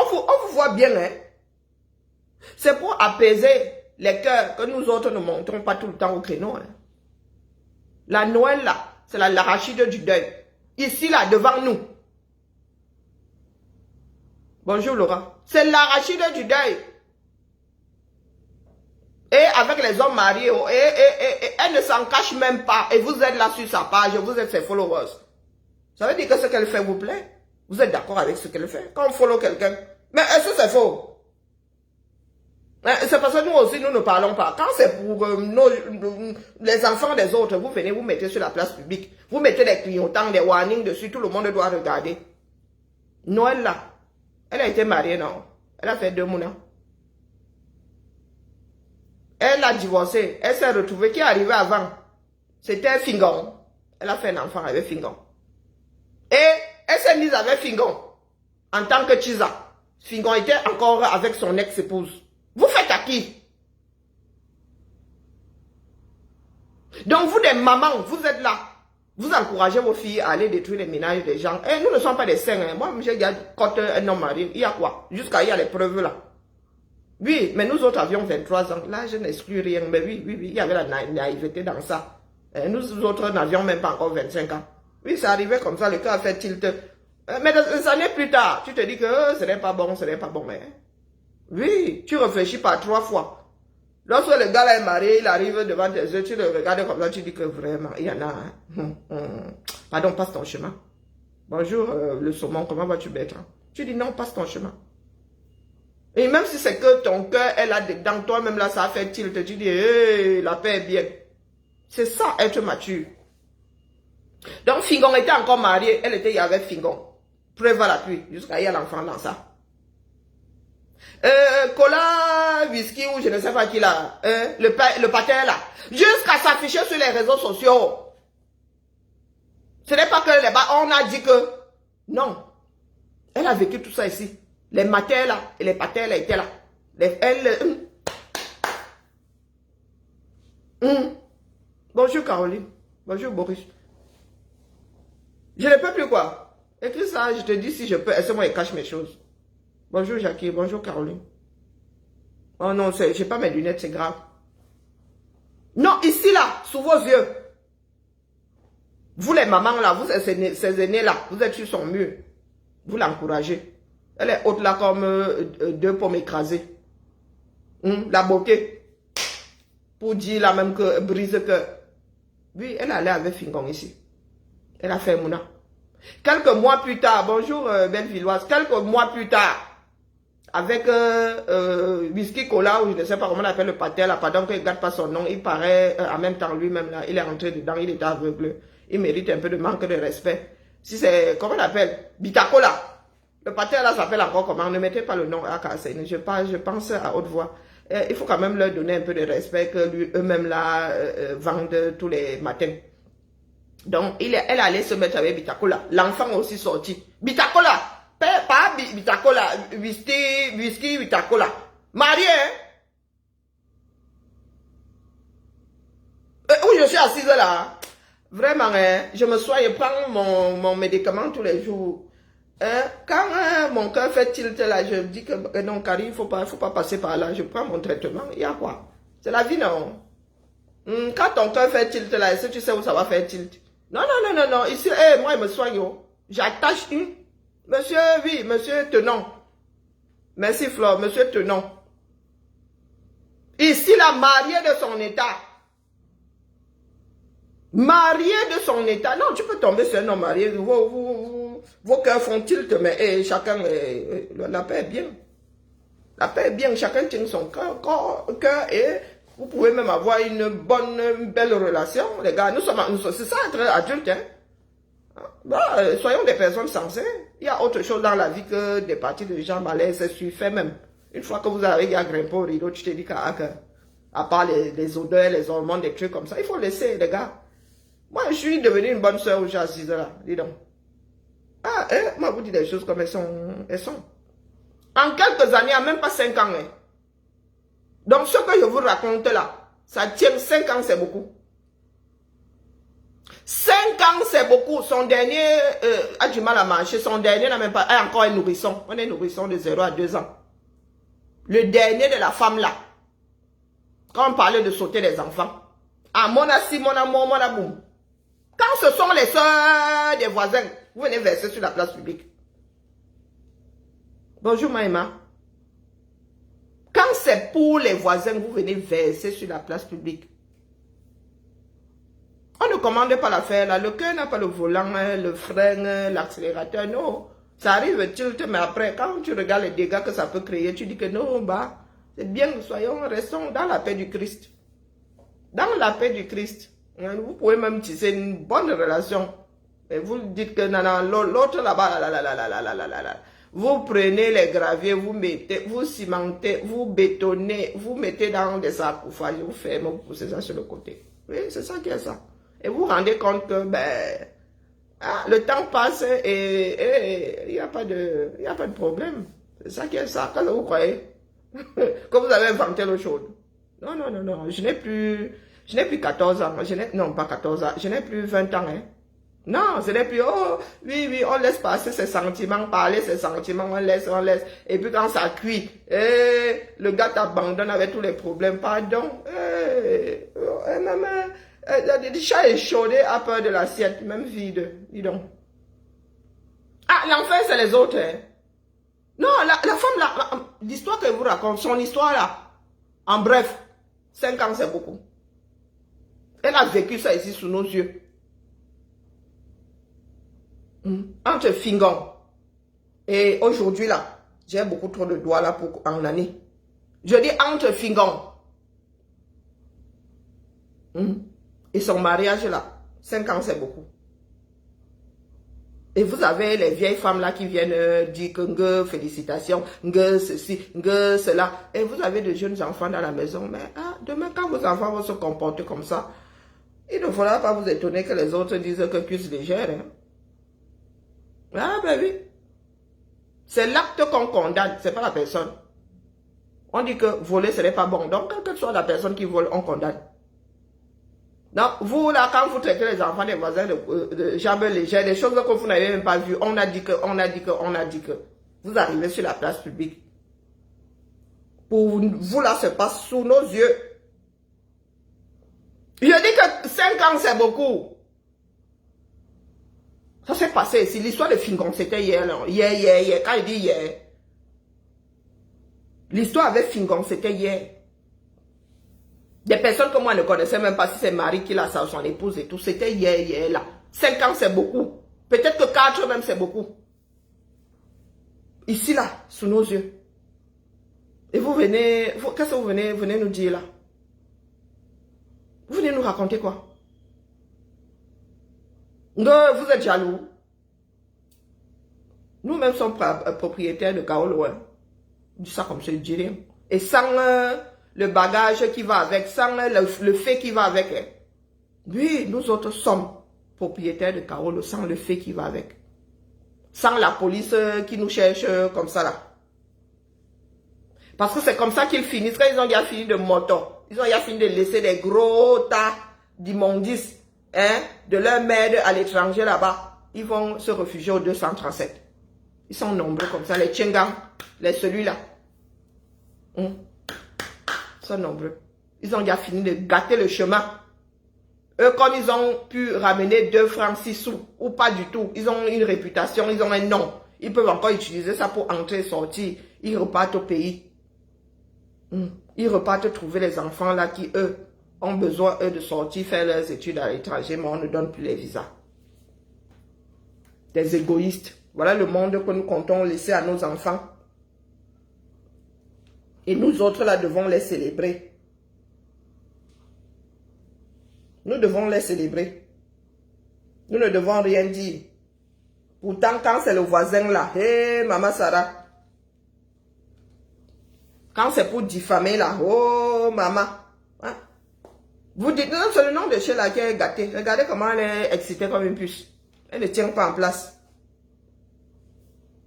voit bien, hein. C'est pour apaiser les cœurs que nous autres ne montrons pas tout le temps au créneau, hein. La Noël, là, c'est l'arachide du deuil. Ici, là, devant nous. Bonjour, Laura. C'est l'arachide du deuil. Et avec les hommes mariés, elle ne s'en cache même pas. Et vous êtes là sur sa page, vous êtes ses followers. Ça veut dire que ce qu'elle fait vous plaît. Vous êtes d'accord avec ce qu'elle fait. Quand on follow quelqu'un. Mais est-ce que c'est faux? C'est parce que nous aussi, nous ne parlons pas. Quand c'est pour les enfants des autres, vous venez, vous mettez sur la place publique. Vous mettez des clignotants, des warnings dessus, tout le monde doit regarder. Noël là, elle a été mariée, non? Elle a fait 2 mois. Elle a divorcé. Elle s'est retrouvée. Qui est arrivé avant? C'était Fingon. Elle a fait un enfant avec Fingon. Et elle s'est mise avec Fingon en tant que Chisa. Fingon était encore avec son ex-épouse. Vous faites à qui? Donc vous des mamans, vous êtes là. Vous encouragez vos filles à aller détruire les ménages des gens. Et nous ne sommes pas des saints. Hein. Moi, j'ai déjà quand un homme marié, il y a quoi? Jusqu'à il y a les preuves là. Oui, mais nous autres avions 23 ans. Là, je n'exclus rien. Mais oui, il y avait la naïveté dans ça. Et nous autres n'avions même pas encore 25 ans. Oui, ça arrivait comme ça, le cas a fait tilt. Mais des années plus tard, tu te dis que ce n'est pas bon, ce n'est pas bon. Mais... oui, tu réfléchis pas 3 fois. Lorsque le gars là est marié, il arrive devant tes yeux, tu le regardes comme ça, tu dis que vraiment, il y en a. Pardon, passe ton chemin. Bonjour, le saumon, comment vas-tu, Bertrand? Tu dis non, passe ton chemin. Et même si c'est que ton cœur est là dedans, toi-même là, ça a fait tilt, tu dis, hey, la paix est bien. C'est ça, être mature. Donc, Fingon était encore mariée, elle était avec Fingon. Preuve à l'appui, jusqu'à il y a l'enfant dans ça. Cola, whisky ou je ne sais pas qui là, le patin là, jusqu'à s'afficher sur les réseaux sociaux. Ce n'est pas que les bas, on a dit que, non. Elle a vécu tout ça ici. Les matins là, et les patins là étaient là. Bonjour Caroline, bonjour Boris. Je ne peux plus quoi. Écris ça, je te dis si je peux, laisse-moi et cache mes choses. Bonjour Jackie, bonjour Caroline. Oh non, j'ai pas mes lunettes, c'est grave. Non, ici là, sous vos yeux. Vous les mamans là, vous ces aînés là, vous êtes sur son mur. Vous l'encouragez. Elle est haute là comme 2 pommes écrasées. La beauté. Pour dire la même que brise que. Oui, elle allait avec Fingon ici. Elle a fait Mouna. Quelques mois plus tard, bonjour Bellevilloise, quelques mois plus tard, avec whisky cola, ou je ne sais pas comment on appelle le patin là, pardon qu'il ne garde pas son nom, il paraît en même temps lui-même là, il est rentré dedans, il était aveugle, il mérite un peu de manque de respect. Si c'est, comment on appelle, Bitacola, le patin là s'appelle encore comment, ne mettez pas le nom à Kassene, je pense à haute voix. Il faut quand même leur donner un peu de respect que eux-mêmes là vendent tous les matins. Donc, elle allait se mettre avec Bitacola. L'enfant aussi sorti. Bitacola, pas Bitacola, whisky, Bitacola. Marié, où je suis assise là, vraiment, je me soigne, je prends mon médicament tous les jours. Quand mon cœur fait tilt là, je me dis que non, Carrie, il ne faut pas passer par là. Je prends mon traitement. Il y a quoi? C'est la vie, non? Quand ton cœur fait tilt là, est-ce que tu sais où ça va faire tilt? Non. Ici, moi, je me soigne. J'attache une. Monsieur, oui, monsieur Tenon. Merci, Flore, monsieur Tenon. Ici, la mariée de son état. Mariée de son état. Non, tu peux tomber sur un homme marié. Vos cœurs font tilt, mais chacun, la paix est bien. La paix est bien, chacun tient son cœur et vous pouvez même avoir une belle relation, les gars. C'est ça être adulte, hein. Soyons des personnes sensées. Il y a autre chose dans la vie que des parties de gens malaises, c'est suffit même. Une fois que vous avez grimpé au rideau, tu te dis qu'à part les odeurs, les hormones, des trucs comme ça, il faut laisser, les gars. Moi, je suis devenue une bonne soeur où j'ai assise là, dis donc. Moi, vous dites des choses comme elles sont. En quelques années, il n'y a même pas 5 ans. Hein. Donc, ce que je vous raconte là, ça tient 5 ans, c'est beaucoup. 5 ans, c'est beaucoup. Son dernier a du mal à marcher. Son dernier n'a même pas... est encore un nourrisson. On est nourrisson de 0 à 2 ans. Le dernier de la femme là. Quand on parlait de sauter les enfants. Ah, mon assis, mon amour, mon amour. Quand ce sont les soeurs des voisins, vous venez verser sur la place publique. Bonjour Maïma. Quand c'est pour les voisins, vous venez verser sur la place publique. On ne commande pas l'affaire là. Le cœur n'a pas le volant, le frein, l'accélérateur. Non. Ça arrive tilt, mais après, quand tu regardes les dégâts que ça peut créer, tu dis que non, bah, c'est bien, restons dans la paix du Christ. Dans la paix du Christ. Vous pouvez même tisser une bonne relation. Et vous dites que l'autre là-bas, vous prenez les graviers, vous mettez, vous cimentez, vous bétonnez, vous mettez dans des sarcophages, vous fermez, vous poussez ça sur le côté. Oui, c'est ça qui est ça. Et vous vous rendez compte que le temps passe et il n'y a pas de problème. C'est ça qui est ça. Quand vous croyez que vous avez inventé l'eau chaude. Non, non, non, non. Je n'ai plus 14 ans. Non, pas 14 ans. Je n'ai plus 20 ans. Hein. Non, ce n'est plus, oh, oui, oui, on laisse passer ses sentiments, parler ses sentiments, on laisse. Et puis quand ça cuit, le gars t'abandonne avec tous les problèmes. Pardon. Le chat est chaudé à peur de l'assiette, même vide. Dis donc. Ah, l'enfer, c'est les autres. Hein. Non, la femme, là, l'histoire qu'elle vous raconte, son histoire là, en bref, 5 ans, c'est beaucoup. Elle a vécu ça ici sous nos yeux. Entre Fingon et aujourd'hui là, j'ai beaucoup trop de doigts là pour en année. Je dis entre Fingon et son mariage là, 5 ans c'est beaucoup. Et vous avez les vieilles femmes là qui viennent dire que félicitations, ceci, cela. Et vous avez de jeunes enfants dans la maison. Mais demain quand vos enfants vont se comporter comme ça, il ne faudra pas vous étonner que les autres disent que cuisse légère. Hein. Ah ben oui. C'est l'acte qu'on condamne, c'est pas la personne. On dit que voler ce n'est pas bon. Donc, quelle que soit la personne qui vole, on condamne. Donc, vous là, quand vous traitez les enfants des voisins de jambes légères, des choses que vous n'avez même pas vues, on a dit que. Vous arrivez sur la place publique. Pour vous là, se passe sous nos yeux. Je dis que 5 ans, c'est beaucoup. Ça s'est passé ici. L'histoire de Fingon, c'était hier. Hier. Quand il dit hier. L'histoire avec Fingon, c'était hier. Des personnes que moi ne connaissais même pas si c'est Marie qui l'a ça, son épouse et tout. C'était hier, là. 5 ans, c'est beaucoup. Peut-être que 4 même, c'est beaucoup. Ici, là, sous nos yeux. Et vous venez... Qu'est-ce que vous venez nous dire, là? Vous venez nous raconter quoi? Vous êtes jaloux. Nous-mêmes sommes propriétaires de Kaolo. Hein. Je dis ça comme ça, je dis rien. Et sans le bagage qui va avec, sans le fait qui va avec. Hein. Oui, nous autres sommes propriétaires de Kaolo sans le fait qui va avec. Sans la police qui nous cherche comme ça là. Parce que c'est comme ça qu'ils finissent. Quand ils ont déjà fini de moto, ils ont déjà fini de laisser des gros tas d'immondices. Hein, de leur mère à l'étranger là-bas, ils vont se réfugier au 237. Ils sont nombreux comme ça, les Tchengang, les celui-là. Ils sont nombreux. Ils ont déjà fini de gâter le chemin. Eux, comme ils ont pu ramener 2 francs 6 sous, ou pas du tout, ils ont une réputation, ils ont un nom. Ils peuvent encore utiliser ça pour entrer et sortir. Ils repartent au pays. Ils repartent trouver les enfants là qui, eux, ont besoin, eux, de sortir, faire leurs études à l'étranger, mais on ne donne plus les visas. Des égoïstes. Voilà le monde que nous comptons laisser à nos enfants. Et nous autres, là, devons les célébrer. Nous devons les célébrer. Nous ne devons rien dire. Pourtant, quand c'est le voisin, là, hé, maman Sarah. Quand c'est pour diffamer, là, oh, maman. Hein? Vous dites, non, c'est le nom de Sheila qui est gâté. Regardez comment elle est excitée comme une puce. Elle ne tient pas en place.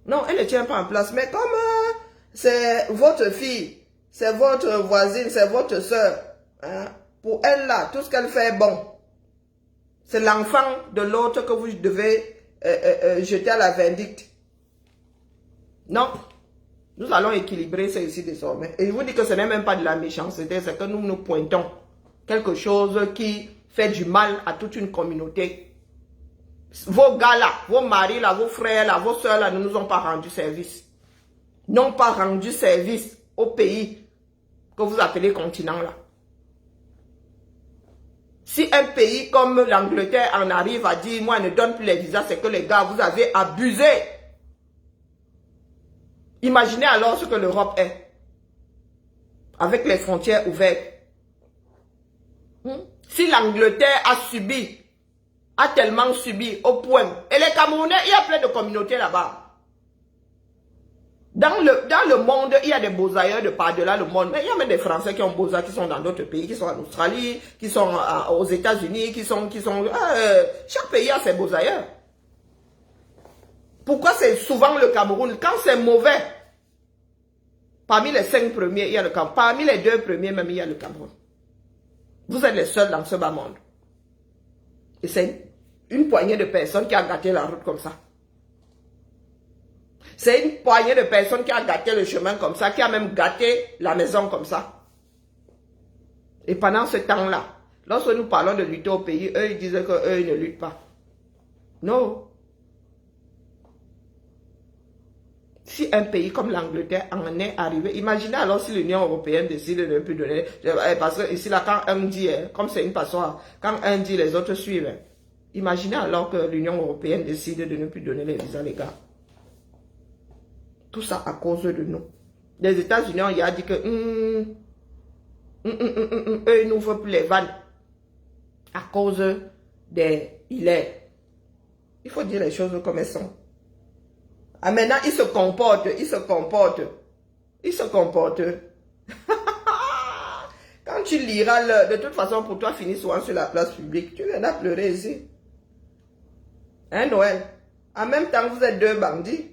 Non, elle ne tient pas en place. Mais comme c'est votre fille, c'est votre voisine, c'est votre soeur, hein, pour elle là, tout ce qu'elle fait est bon. C'est l'enfant de l'autre que vous devez jeter à la vindicte. Non. Nous allons équilibrer ça ici désormais. Et je vous dis que ce n'est même pas de la méchanceté, c'est que nous nous pointons quelque chose qui fait du mal à toute une communauté. Vos gars là, vos maris là, vos frères là, vos soeurs là ne nous ont pas rendu service. N'ont pas rendu service au pays que vous appelez continent là. Si un pays comme l'Angleterre en arrive à dire, moi, ne donne plus les visas, c'est que les gars, vous avez abusé. Imaginez alors ce que l'Europe est. Avec les frontières ouvertes. Si l'Angleterre a tellement subi au point, et les Camerounais, il y a plein de communautés là-bas. Dans le monde, il y a des beaux-ailleurs de par-delà le monde, mais il y a même des Français qui ont beaux-ailleurs, qui sont dans d'autres pays, qui sont en Australie, qui sont aux États-Unis, chaque pays a ses beaux-ailleurs. Pourquoi c'est souvent le Cameroun? Quand c'est mauvais, parmi les 5 premiers, il y a le Cameroun. Parmi les 2 premiers, même, il y a le Cameroun. Vous êtes les seuls dans ce bas monde. Et c'est une poignée de personnes qui a gâté la route comme ça. C'est une poignée de personnes qui a gâté le chemin comme ça, qui a même gâté la maison comme ça. Et pendant ce temps-là, lorsque nous parlons de lutter au pays, eux, ils disent qu'eux, ils ne luttent pas. Non. Si un pays comme l'Angleterre en est arrivé, imaginez alors si l'Union européenne décide de ne plus donner, parce que ici, là, quand un dit, comme c'est une passoire, quand un dit, les autres suivent. Imaginez alors que l'Union européenne décide de ne plus donner les visas, les gars. Tout ça à cause de nous. Les États-Unis, il a dit que eux, ils n'ouvrent plus les vannes à cause des hilets. Il faut dire les choses comme elles sont. Ah, maintenant, ils se comportent. Quand tu liras, de toute façon, pour toi, finir souvent sur la place publique, tu viens à pleurer ici. Hein, Noël? En même temps, vous êtes 2 bandits.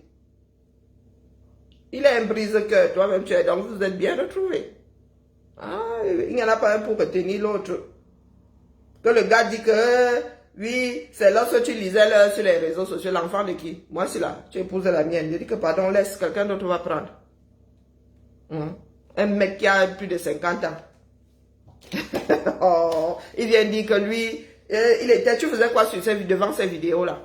Il est un brise-cœur, toi-même tu es, donc vous êtes bien retrouvés. Ah, il n'y en a pas un pour retenir l'autre. Que le gars dit que, oui, c'est lorsque tu lisais sur les réseaux sociaux, l'enfant de qui? Moi, c'est là, tu épouses la mienne. Je dis que pardon, laisse, quelqu'un d'autre va prendre. Un mec qui a plus de 50 ans. Oh, il vient dire que lui, tu faisais quoi devant ces vidéos-là?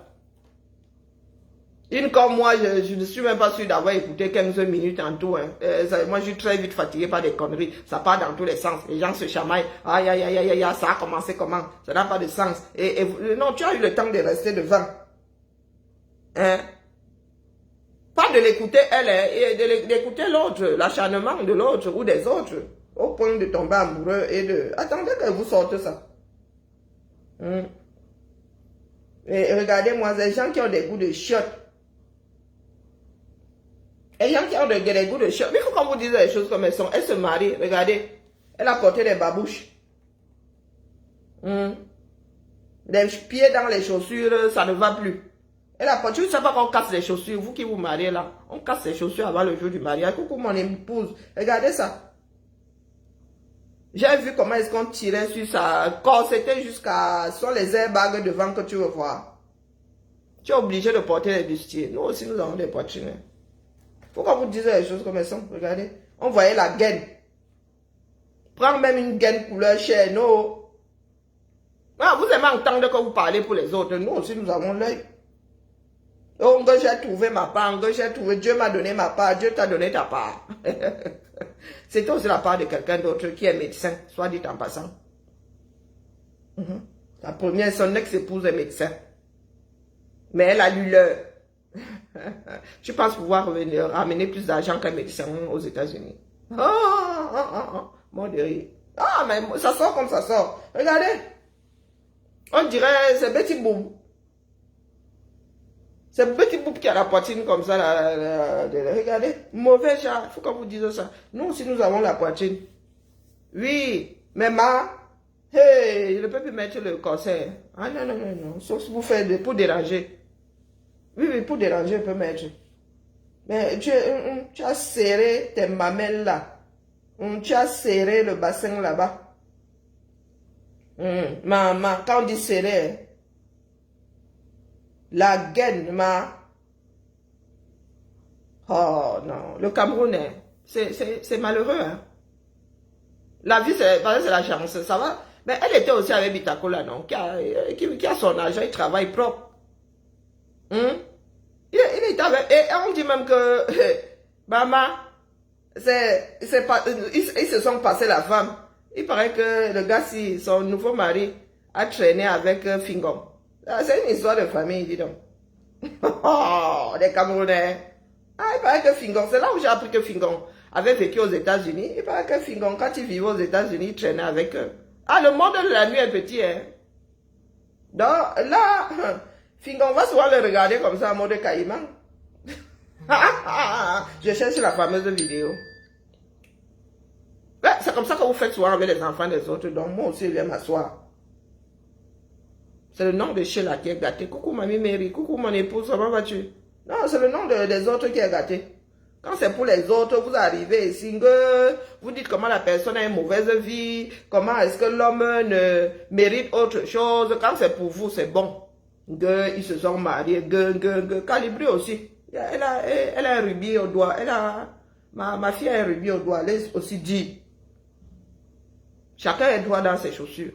Une comme moi, je ne suis même pas sûr d'avoir écouté 15 minutes en tout. Hein. Moi, je suis très vite fatigué par des conneries. Ça part dans tous les sens. Les gens se chamaillent. Aïe, aïe, aïe, aïe, aïe, ça a commencé comment? Ça n'a pas de sens. Non, tu as eu le temps de rester devant. Hein? Pas de l'écouter elle, et d'écouter l'autre, l'acharnement de l'autre ou des autres. Au point de tomber amoureux et de... Attendez que vous sortez ça. Et regardez-moi, les gens qui ont des goûts de chiottes. Les gens qui ont des goûts de chiottes. Mais il faut qu'on vous dise les choses comme elles sont. Elle se marie, regardez. Elle a porté des babouches. Des pieds dans les chaussures, ça ne va plus. Elle a porté, tu ne sais pas qu'on casse les chaussures. Vous qui vous mariez là, on casse les chaussures avant le jour du mariage. Coucou mon épouse, regardez ça. J'ai vu comment est-ce qu'on tirait sur sa corsetée jusqu'à... sur les airbags devant que tu veux voir. Tu es obligé de porter les bustiers. Nous aussi, nous avons des poitrines. Pourquoi vous disiez les choses comme elles sont? Regardez. On voyait la gaine. Prends même une gaine couleur chair. Non. Ah, vous aimez entendre que vous parlez pour les autres. Nous aussi, nous avons l'œil. Oh, j'ai trouvé ma part. J'ai trouvé. Dieu m'a donné ma part. Dieu t'a donné ta part. C'est aussi la part de quelqu'un d'autre qui est médecin, soit dit en passant. La première, son ex-épouse est médecin. Mais elle a lu l'heure. Je pense pouvoir ramener plus d'argent qu'un médecin aux États-Unis. Mon Dieu. Ah, mais ça sort comme ça sort. Regardez. On dirait, c'est Betty Boop. C'est Betty Boop qui a la poitrine comme ça. Regardez. Mauvais genre. Il faut qu'on vous dise ça. Nous aussi, nous avons la poitrine. Oui. Mais hey, je ne peux plus mettre le corset. Ah non, non, non, non. Sauf si vous faites pour déranger. Oui, pour déranger, je peux mettre. Mais tu as serré tes mamelles là. Tu as serré le bassin là-bas. Maman, quand on dit serré, la gaine, oh non, le Camerounais, c'est malheureux. Hein? La vie, c'est la chance, ça va. Mais elle était aussi avec Bitakola, non, qui a son argent, il travaille propre. Il est avec, et on dit même que, maman, ils se sont passés la femme. Il paraît que le gars, si son nouveau mari a traîné avec Fingon. C'est une histoire de famille, dis donc. Oh, les Camerounais. Ah, il paraît que Fingon, c'est là où j'ai appris que Fingon avait vécu aux États-Unis. Il paraît que Fingon, quand il vivait aux États-Unis, il traînait avec eux. Ah, le monde de la nuit est petit, hein. Donc, là, Fingon va souvent le regarder comme ça en mode caïman. Je cherche la fameuse vidéo. Ouais, c'est comme ça que vous faites souvent avec les enfants des autres. Donc, moi aussi, je viens m'asseoir. C'est le nom de Sheila qui est gâté. Coucou, mamie Mary. Coucou, mon épouse. Comment vas-tu? Non, c'est le nom des autres qui est gâté. Quand c'est pour les autres, vous arrivez ici, vous dites comment la personne a une mauvaise vie, comment est-ce que l'homme ne mérite autre chose. Quand c'est pour vous, c'est bon. Ils se sont mariés. Calibri aussi. Elle a un rubis au doigt. Ma fille a un rubis au doigt. Elle est aussi dit. Chacun est droit dans ses chaussures.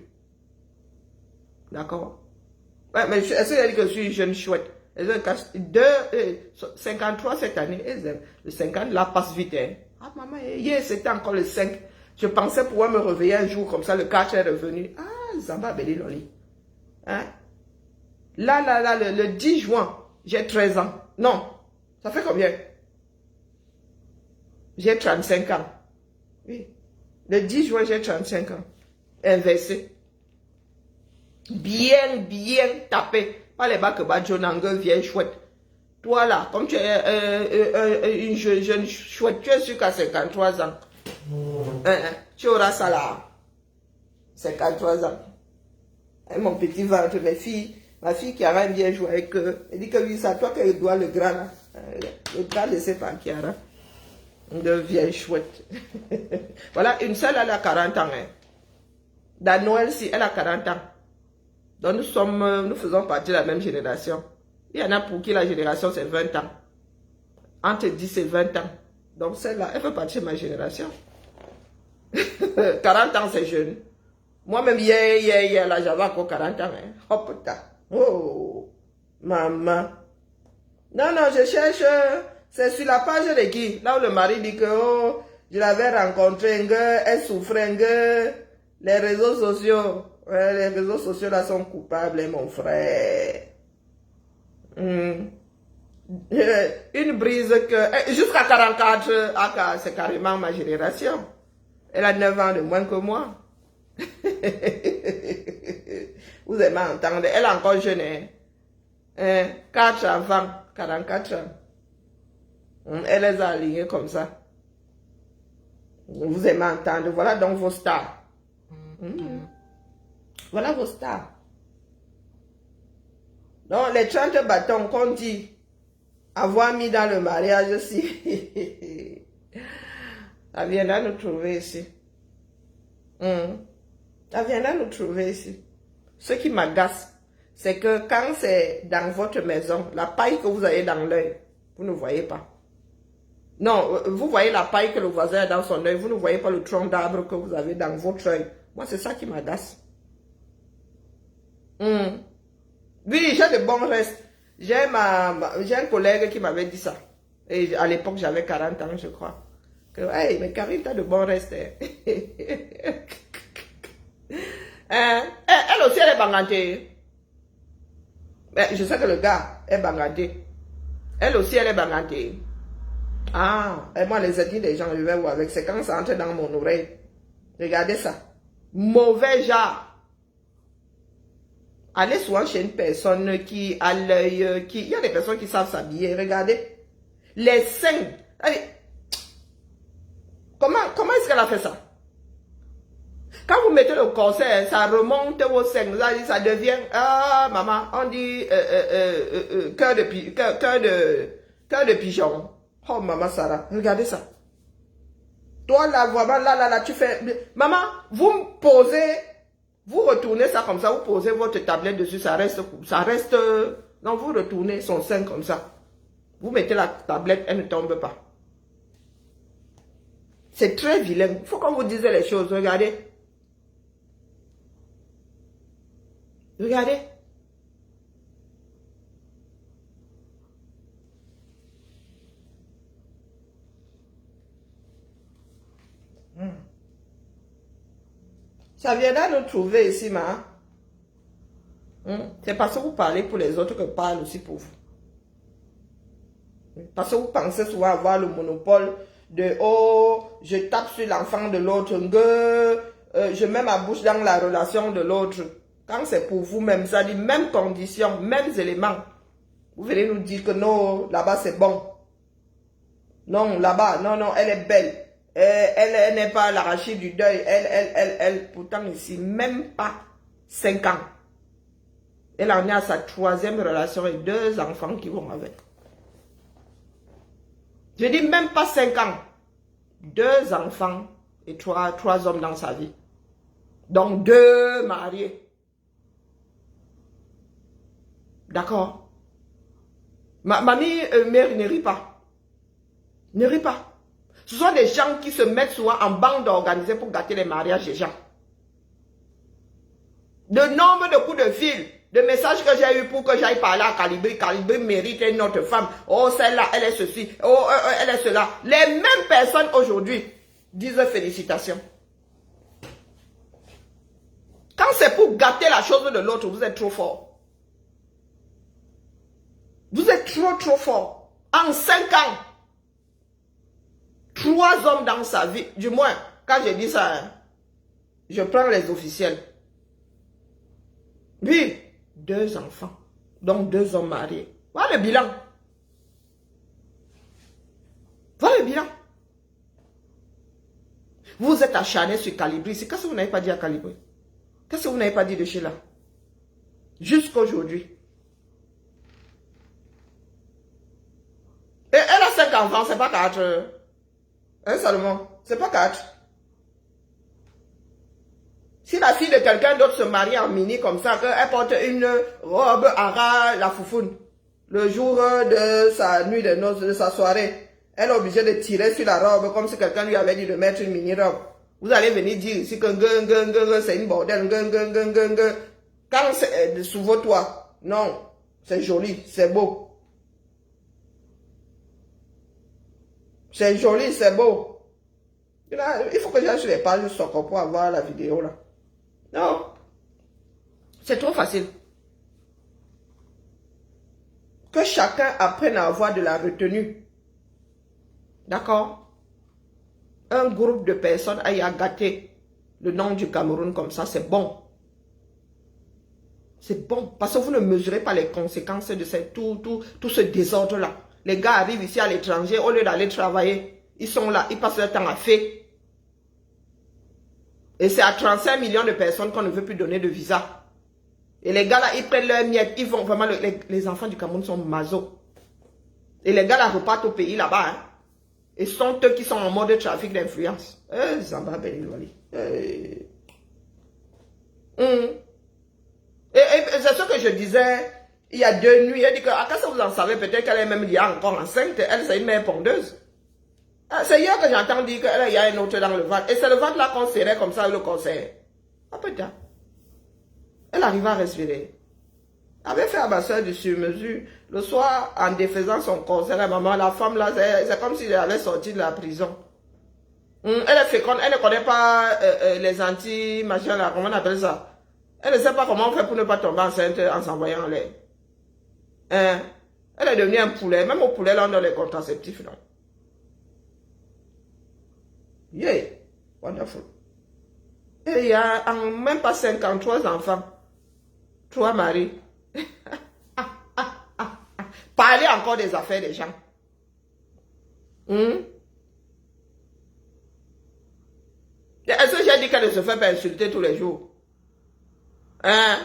D'accord? Ouais, mais est-ce qu'elle dit que je suis jeune chouette? 53 cette année. Le 50 là passe vite. Hein. Ah maman, hier c'était encore le 5. Je pensais pouvoir me réveiller un jour comme ça, le 4 est revenu. Ah, Zamba Beli Loli. Hein? Là, le 10 juin, j'ai 13 ans. Non, ça fait combien? J'ai 35 ans. Oui. Le 10 juin, j'ai 35 ans. Inversé. Bien tapé. Pas les bacs Badjonangue, vieille chouette. Toi là, comme tu es une jeune chouette, tu es sûr qu'à 53 ans. Tu auras ça là. 53 ans. Et mon petit ventre, ma fille qui a bien joué avec eux. Elle dit que oui, c'est à toi qu'elle doit le grand là. Le grand laissé par Kiara. De vieille chouette. Voilà, une seule, elle a 40 ans. Hein. Dans Noël, si, elle a 40 ans. Donc nous faisons partie de la même génération. Il y en a pour qui la génération c'est 20 ans. Entre 10 et 20 ans. Donc celle-là, elle fait partie de ma génération. 40 ans c'est jeune. Moi-même, là, j'avais encore 40 ans. Hein. Oh putain. Oh, maman. Non, je cherche. C'est sur la page de qui? Là où le mari dit que oh, je l'avais rencontré, elle souffrait, les réseaux sociaux. Ouais, les réseaux sociaux là sont coupables, mon frère. Une brise que... Jusqu'à 44, c'est carrément ma génération. Elle a 9 ans de moins que moi. Vous aimez entendre. Elle est encore jeune. Hein? 4 enfants, 44 ans. Elle les a alignés comme ça. Vous aimez entendre. Voilà donc vos stars. Voilà vos stars. Donc, les 30 bâtons qu'on dit avoir mis dans le mariage aussi, ça viendra nous trouver ici. Ça viendra nous trouver ici. Ce qui m'agace, c'est que quand c'est dans votre maison, la paille que vous avez dans l'œil, vous ne voyez pas. Non, vous voyez la paille que le voisin a dans son œil, vous ne voyez pas le tronc d'arbre que vous avez dans votre œil. Moi, c'est ça qui m'agace. Oui, j'ai de bons restes. J'ai un collègue qui m'avait dit ça. Et à l'époque, j'avais 40 ans, je crois. Que, hey, mais Karine, t'as de bons restes. Elle aussi, elle est bangantée. Mais je sais que le gars est banganté. Elle aussi, elle est bangantée. Ah, et moi, les ethnies des gens, je vais voir avec. C'est quand ça entre dans mon oreille. Regardez ça. Mauvais genre. Allez souvent chez une personne qui a l'œil, il y a des personnes qui savent s'habiller. Regardez. Les seins. Allez. Comment est-ce qu'elle a fait ça? Quand vous mettez le corset, ça remonte vos seins. Ça devient, ah, maman, on dit cœur de pigeon. Oh, maman Sarah, regardez ça. Toi, là, vraiment, là, tu fais... Maman, vous me posez... Vous retournez ça comme ça, vous posez votre tablette dessus, ça reste... Non, vous retournez son sein comme ça. Vous mettez la tablette, elle ne tombe pas. C'est très vilain. Il faut qu'on vous dise les choses. Regardez. Regardez. Ça viendra nous trouver ici, ma. C'est parce que vous parlez pour les autres que je parle aussi pour vous. Parce que vous pensez souvent avoir le monopole de « Oh, je tape sur l'enfant de l'autre, je mets ma bouche dans la relation de l'autre. » Quand c'est pour vous-même, ça dit même conditions, mêmes éléments. Vous venez nous dire que non, là-bas c'est bon. Non, là-bas, non, elle est belle. Elle n'est pas l'arachide du deuil. Elle, pourtant ici, même pas 5 ans. Elle en est à sa 3e relation et 2 enfants qui vont avec. Je dis même pas 5 ans. 2 enfants et 3 hommes dans sa vie. Donc 2 mariés. D'accord? Mamie, mère, ne rit pas. Ne rit pas. Ce sont des gens qui se mettent souvent en bande organisée pour gâter les mariages des gens. De nombre de coups de fil, de messages que j'ai eu pour que j'aille parler à Calibri. Calibri mérite une autre femme. Oh, celle-là, elle est ceci. Oh, elle est cela. Les mêmes personnes aujourd'hui disent félicitations. Quand c'est pour gâter la chose de l'autre, vous êtes trop fort. Vous êtes trop fort. En 5 ans, 3 hommes dans sa vie. Du moins, quand je dis ça, hein, je prends les officiels. Oui, 2 enfants. Donc 2 hommes mariés. Voilà le bilan. Voilà le bilan. Vous êtes acharné sur Calibri. C'est qu'est-ce que vous n'avez pas dit à Calibri? Qu'est-ce que vous n'avez pas dit de Sheila? Jusqu'aujourd'hui. Et elle a 5 enfants, c'est pas 4. Hein, Salomon? C'est pas 4. Si la fille de quelqu'un d'autre se marie en mini comme ça, qu'elle porte une robe ara la foufoune, le jour de sa nuit de noces, de sa soirée, elle est obligée de tirer sur la robe comme si quelqu'un lui avait dit de mettre une mini-robe. Vous allez venir dire ici que c'est une bordel, quand c'est sous vos toits. Non, c'est joli, c'est beau. C'est joli, c'est beau. Il faut que j'aille sur les pages Soko pour avoir la vidéo là. Non. C'est trop facile. Que chacun apprenne à avoir de la retenue. D'accord? Un groupe de personnes aille à gâter le nom du Cameroun comme ça, c'est bon. C'est bon. Parce que vous ne mesurez pas les conséquences de tout ce désordre-là. Les gars arrivent ici à l'étranger, au lieu d'aller travailler, ils sont là, ils passent leur temps à faire. Et c'est à 35 millions de personnes qu'on ne veut plus donner de visa. Et les gars là, ils prennent leurs miettes, ils vont vraiment, les enfants du Cameroun sont maso. Et les gars là repartent au pays là-bas. Hein. Et ce sont eux qui sont en mode trafic d'influence. Zamba Benilwali. Et c'est ce que je disais il y a 2 nuits. Elle dit que, quand ça vous en savez, peut-être qu'elle est même encore enceinte. Elle, c'est une mère pondeuse. C'est hier que j'entends dire qu'il y a un autre dans le ventre. Et c'est le ventre là qu'on serrait comme ça, le conseil. Ah putain. Elle arrive à respirer. Elle avait fait à ma soeur du sur-mesure. Le soir, en défaisant son conseil, la maman, la femme là, c'est comme si elle avait sorti de la prison. Elle est féconde, elle ne connaît pas les anti-machins là, comment on appelle ça? Elle ne sait pas comment on fait pour ne pas tomber enceinte en s'envoyant en l'air. Hein? Elle est devenue un poulet. Même au poulet, là, on donne les contraceptifs, non? Yeah, wonderful. Et il y a même pas 53 enfants. 3 maris. Parlez encore des affaires des gens. Est-ce que j'ai dit qu'elle ne se fait pas insulter tous les jours? Hein?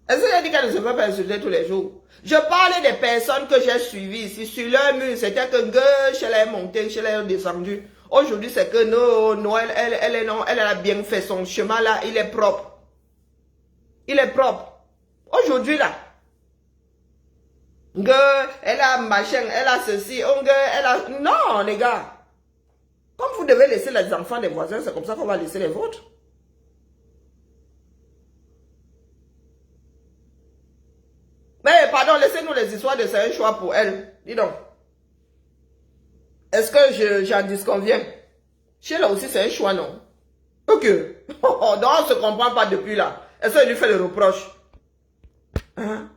Est-ce que j'ai dit qu'elle ne se fait pas insulter tous les jours? Je parlais des personnes que j'ai suivies ici. Sur leur mur, c'était que je l'ai monté, je l'ai descendu. Aujourd'hui, c'est que non, elle a bien fait son chemin là, il est propre. Il est propre. Aujourd'hui là, elle a machin, elle a ceci, elle a... Non, les gars. Comme vous devez laisser les enfants des voisins, c'est comme ça qu'on va laisser les vôtres. Mais pardon, laissez-nous les histoires de c'est un choix pour elle. Dis donc. Est-ce que j'en disconviens? Chez là aussi, c'est un choix, non? Ok. Non, on ne se comprend pas depuis là. Est-ce qu'il lui fait le reproche? Hein?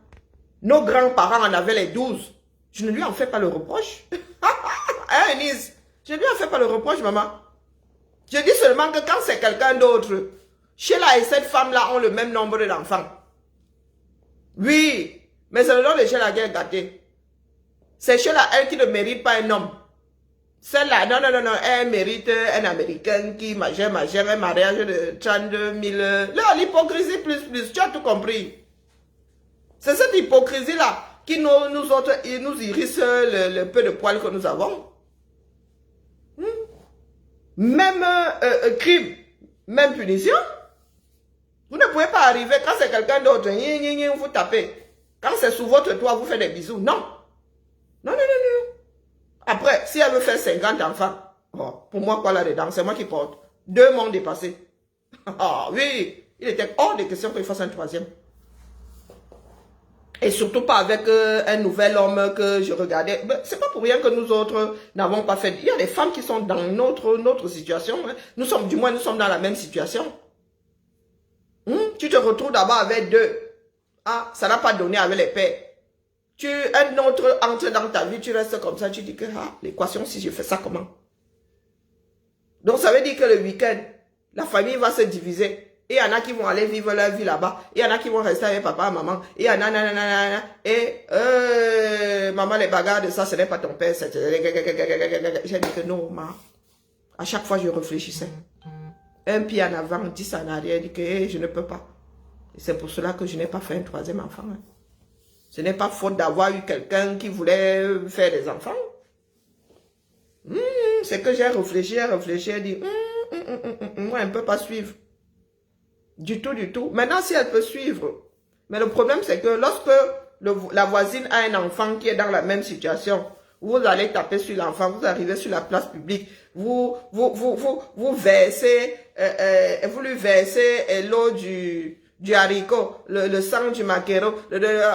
Nos grands-parents en avaient les 12. Je ne lui en fais pas le reproche. Hein, Enise? Je ne lui en fais pas le reproche, maman. Je dis seulement que quand c'est quelqu'un d'autre, Sheila et cette femme-là ont le même nombre d'enfants. Oui, mais c'est le nom de Sheila qui est gâté. C'est Sheila, elle, qui ne mérite pas un homme. Celle-là, non, non, non, non, elle mérite un Américain qui gère un mariage de 32 000. Là, l'hypocrisie plus, tu as tout compris. C'est cette hypocrisie-là qui nous autres, nous irrisse le peu de poils que nous avons. Même crime, même punition. Vous ne pouvez pas arriver quand c'est quelqu'un d'autre, vous tapez. Quand c'est sous votre toit, vous faites des bisous. Non. Non, non, non, non. Après, si elle veut faire 50 enfants, oh, pour moi, quoi là-dedans, c'est moi qui porte. 2 m'ont dépassé. Ah oui, il était hors de question qu'il fasse un 3e. Et surtout pas avec un nouvel homme que je regardais. C'est pas pour rien que nous autres n'avons pas fait. Il y a des femmes qui sont dans notre situation. Hein. Nous sommes dans la même situation. Tu te retrouves d'abord avec 2. Ah, ça n'a pas donné avec les pères. Un autre entre dans ta vie, tu restes comme ça, tu dis que l'équation, si je fais ça, comment? Donc ça veut dire que le week-end, la famille va se diviser. Et il y en a qui vont aller vivre leur vie là-bas. Il y en a qui vont rester avec papa et maman. Et il y en a, nanana. Et maman, les bagarres de ça, ce n'est pas ton père. J'ai dit que non, ma. À chaque fois, je réfléchissais. Un pied en avant, 10 en arrière. Je dis que je ne peux pas. C'est pour cela que je n'ai pas fait un 3e enfant. Hein. Ce n'est pas faute d'avoir eu quelqu'un qui voulait faire des enfants. C'est que j'ai réfléchi, et dit, moi, elle ne peut pas suivre. Du tout, du tout. Maintenant, si elle peut suivre. Mais le problème, c'est que lorsque la voisine a un enfant qui est dans la même situation, vous allez taper sur l'enfant, vous arrivez sur la place publique, vous versez, vous lui versez l'eau du haricot, le sang du maquereau,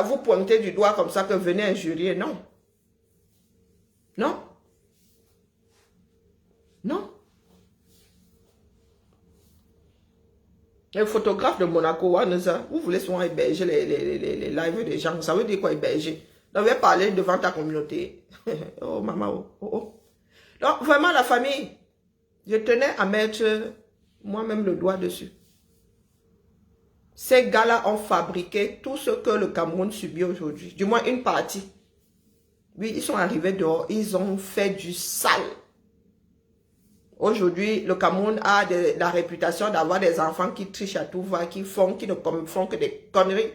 vous pointez du doigt comme ça que venez injurier. Non. Non. Non. Un photographe de Monaco, vous voulez souvent héberger les lives des gens. Ça veut dire quoi héberger? On va parler devant ta communauté. Oh maman, oh. Donc vraiment la famille, je tenais à mettre moi-même le doigt dessus. Ces gars-là ont fabriqué tout ce que le Cameroun subit aujourd'hui. Du moins une partie. Oui, ils sont arrivés dehors, ils ont fait du sale. Aujourd'hui, le Cameroun a la réputation d'avoir des enfants qui trichent à tout va, qui ne font que des conneries.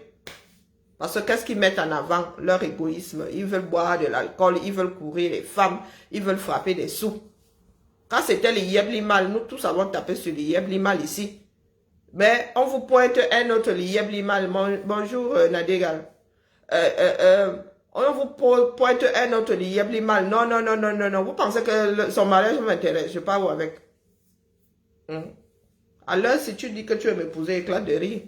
Parce que qu'est-ce qu'ils mettent en avant? Leur égoïsme. Ils veulent boire de l'alcool, ils veulent courir les femmes, ils veulent frapper des sous. Quand c'était les Yeblimal, nous tous avons tapé sur les Yeblimal ici. Mais on vous pointe un autre Yeblimal. Bonjour Nadégal. On vous pointe un autre Yeblimal. Non, non, non, non, non, non. Vous pensez que son mariage m'intéresse? Je parle avec. Alors, si tu dis que tu veux m'épouser, éclate de rire.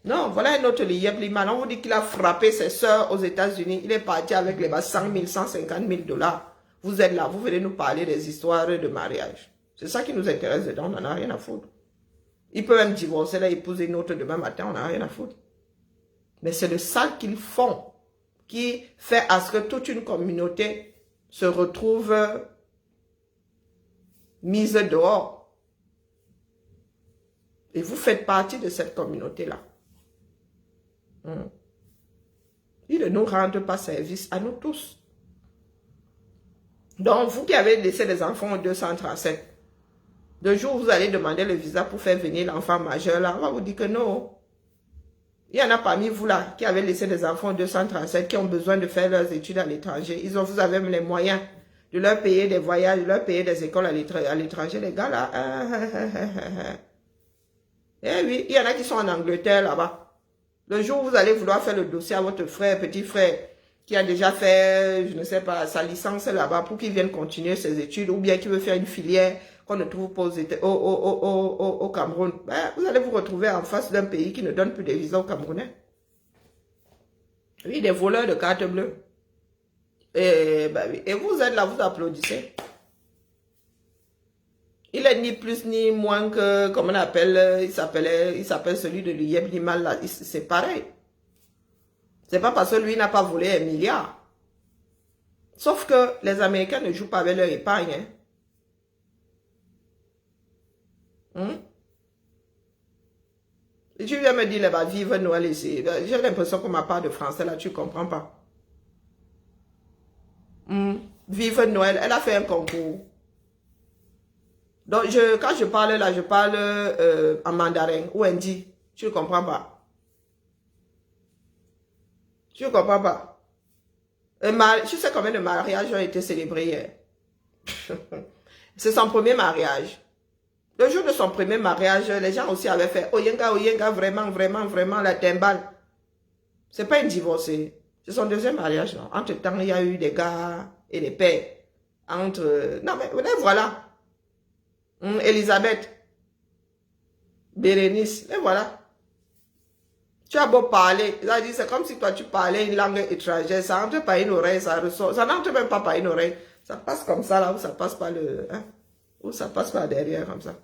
Non, voilà un autre Yeblimal. On vous dit qu'il a frappé ses soeurs aux États-Unis. Il est parti avec les 100 000, 150 000 $. Vous êtes là, vous venez nous parler des histoires de mariage. C'est ça qui nous intéresse dedans, on n'en a rien à foutre. Il peut même divorcer, là, épouser une autre demain matin, on n'en a rien à foutre. Mais c'est le sale qu'ils font qui fait à ce que toute une communauté se retrouve mise dehors. Et vous faites partie de cette communauté-là. Ils ne nous rendent pas service à nous tous. Donc, vous qui avez laissé les enfants au 237, de jour où vous allez demander le visa pour faire venir l'enfant majeur, là, on va vous dire que non. Il y en a parmi vous là qui avez laissé des enfants au 237 qui ont besoin de faire leurs études à l'étranger. Vous avez même les moyens de leur payer des voyages, de leur payer des écoles à l'étranger, les gars là. Eh oui, il y en a qui sont en Angleterre là-bas. Le jour où vous allez vouloir faire le dossier à votre frère, petit frère, qui a déjà fait, je ne sais pas, sa licence là-bas pour qu'il vienne continuer ses études ou bien qui veut faire une filière qu'on ne trouve pas au Cameroun, ben, vous allez vous retrouver en face d'un pays qui ne donne plus de visa aux Camerounais. Oui, des voleurs de cartes bleues. Et, ben, oui. Et vous êtes là, vous applaudissez. Il est ni plus ni moins que, comment on appelle, il s'appelle celui de l'Uyeb Limal, là. C'est pareil. C'est pas parce que lui n'a pas volé 1 milliard. Sauf que les Américains ne jouent pas avec leur épargne. Hein. Et tu viens me dire, là, vive Noël ici. J'ai l'impression qu'on m'a pas de français là, tu comprends pas. Vive Noël, elle a fait un concours. Donc, quand je parle là, je parle en mandarin ou hindi. Tu ne comprends pas. Tu ne comprends pas. Tu sais combien de mariages ont été célébrés hier? C'est son premier mariage. Le jour de son premier mariage, les gens aussi avaient fait Oyenga, vraiment, vraiment, vraiment, la timbale. C'est pas une divorcée. C'est son deuxième mariage. Non? Entre-temps, il y a eu des gars et des pères. Non, mais voilà. Elisabeth. Bérénice. Et voilà. Tu as beau parler. C'est comme si toi, tu parlais une langue étrangère. Ça entre par une oreille, ça ressort. Ça n'entre même pas par une oreille. Ça passe comme ça, là, ou ça passe par le... Hein, ou ça passe par derrière, comme ça.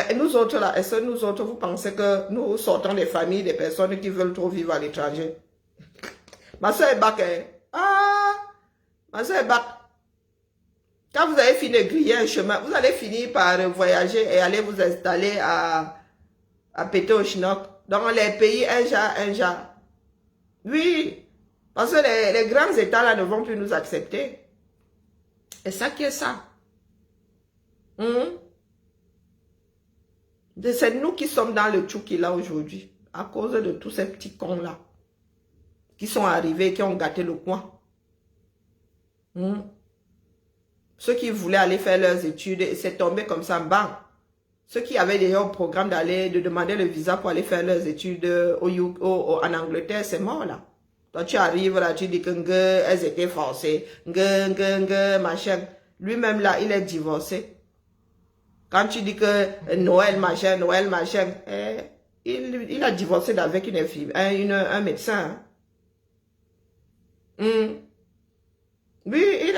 Et nous autres là, est-ce que nous autres, vous pensez que nous sortons des familles, des personnes qui veulent trop vivre à l'étranger? Ma soeur est bac, hein? Ah, ma soeur est bac. Quand vous avez fini de griller un chemin, vous allez finir par voyager et aller vous installer à péter au chinook. Dans les pays, un genre. Oui, parce que les grands États là ne vont plus nous accepter. Et ça qui est ça. C'est nous qui sommes dans le tchouki là aujourd'hui, à cause de tous ces petits cons là, qui sont arrivés, qui ont gâté le coin. Ceux qui voulaient aller faire leurs études, c'est tombé comme ça, bang. Ceux qui avaient déjà au programme de demander le visa pour aller faire leurs études en Angleterre, c'est mort là. Toi tu arrives là, tu dis que elles étaient forcées, machin. Lui-même là, il est divorcé. Quand tu dis que Noël machin, il a divorcé avec un médecin. Oui,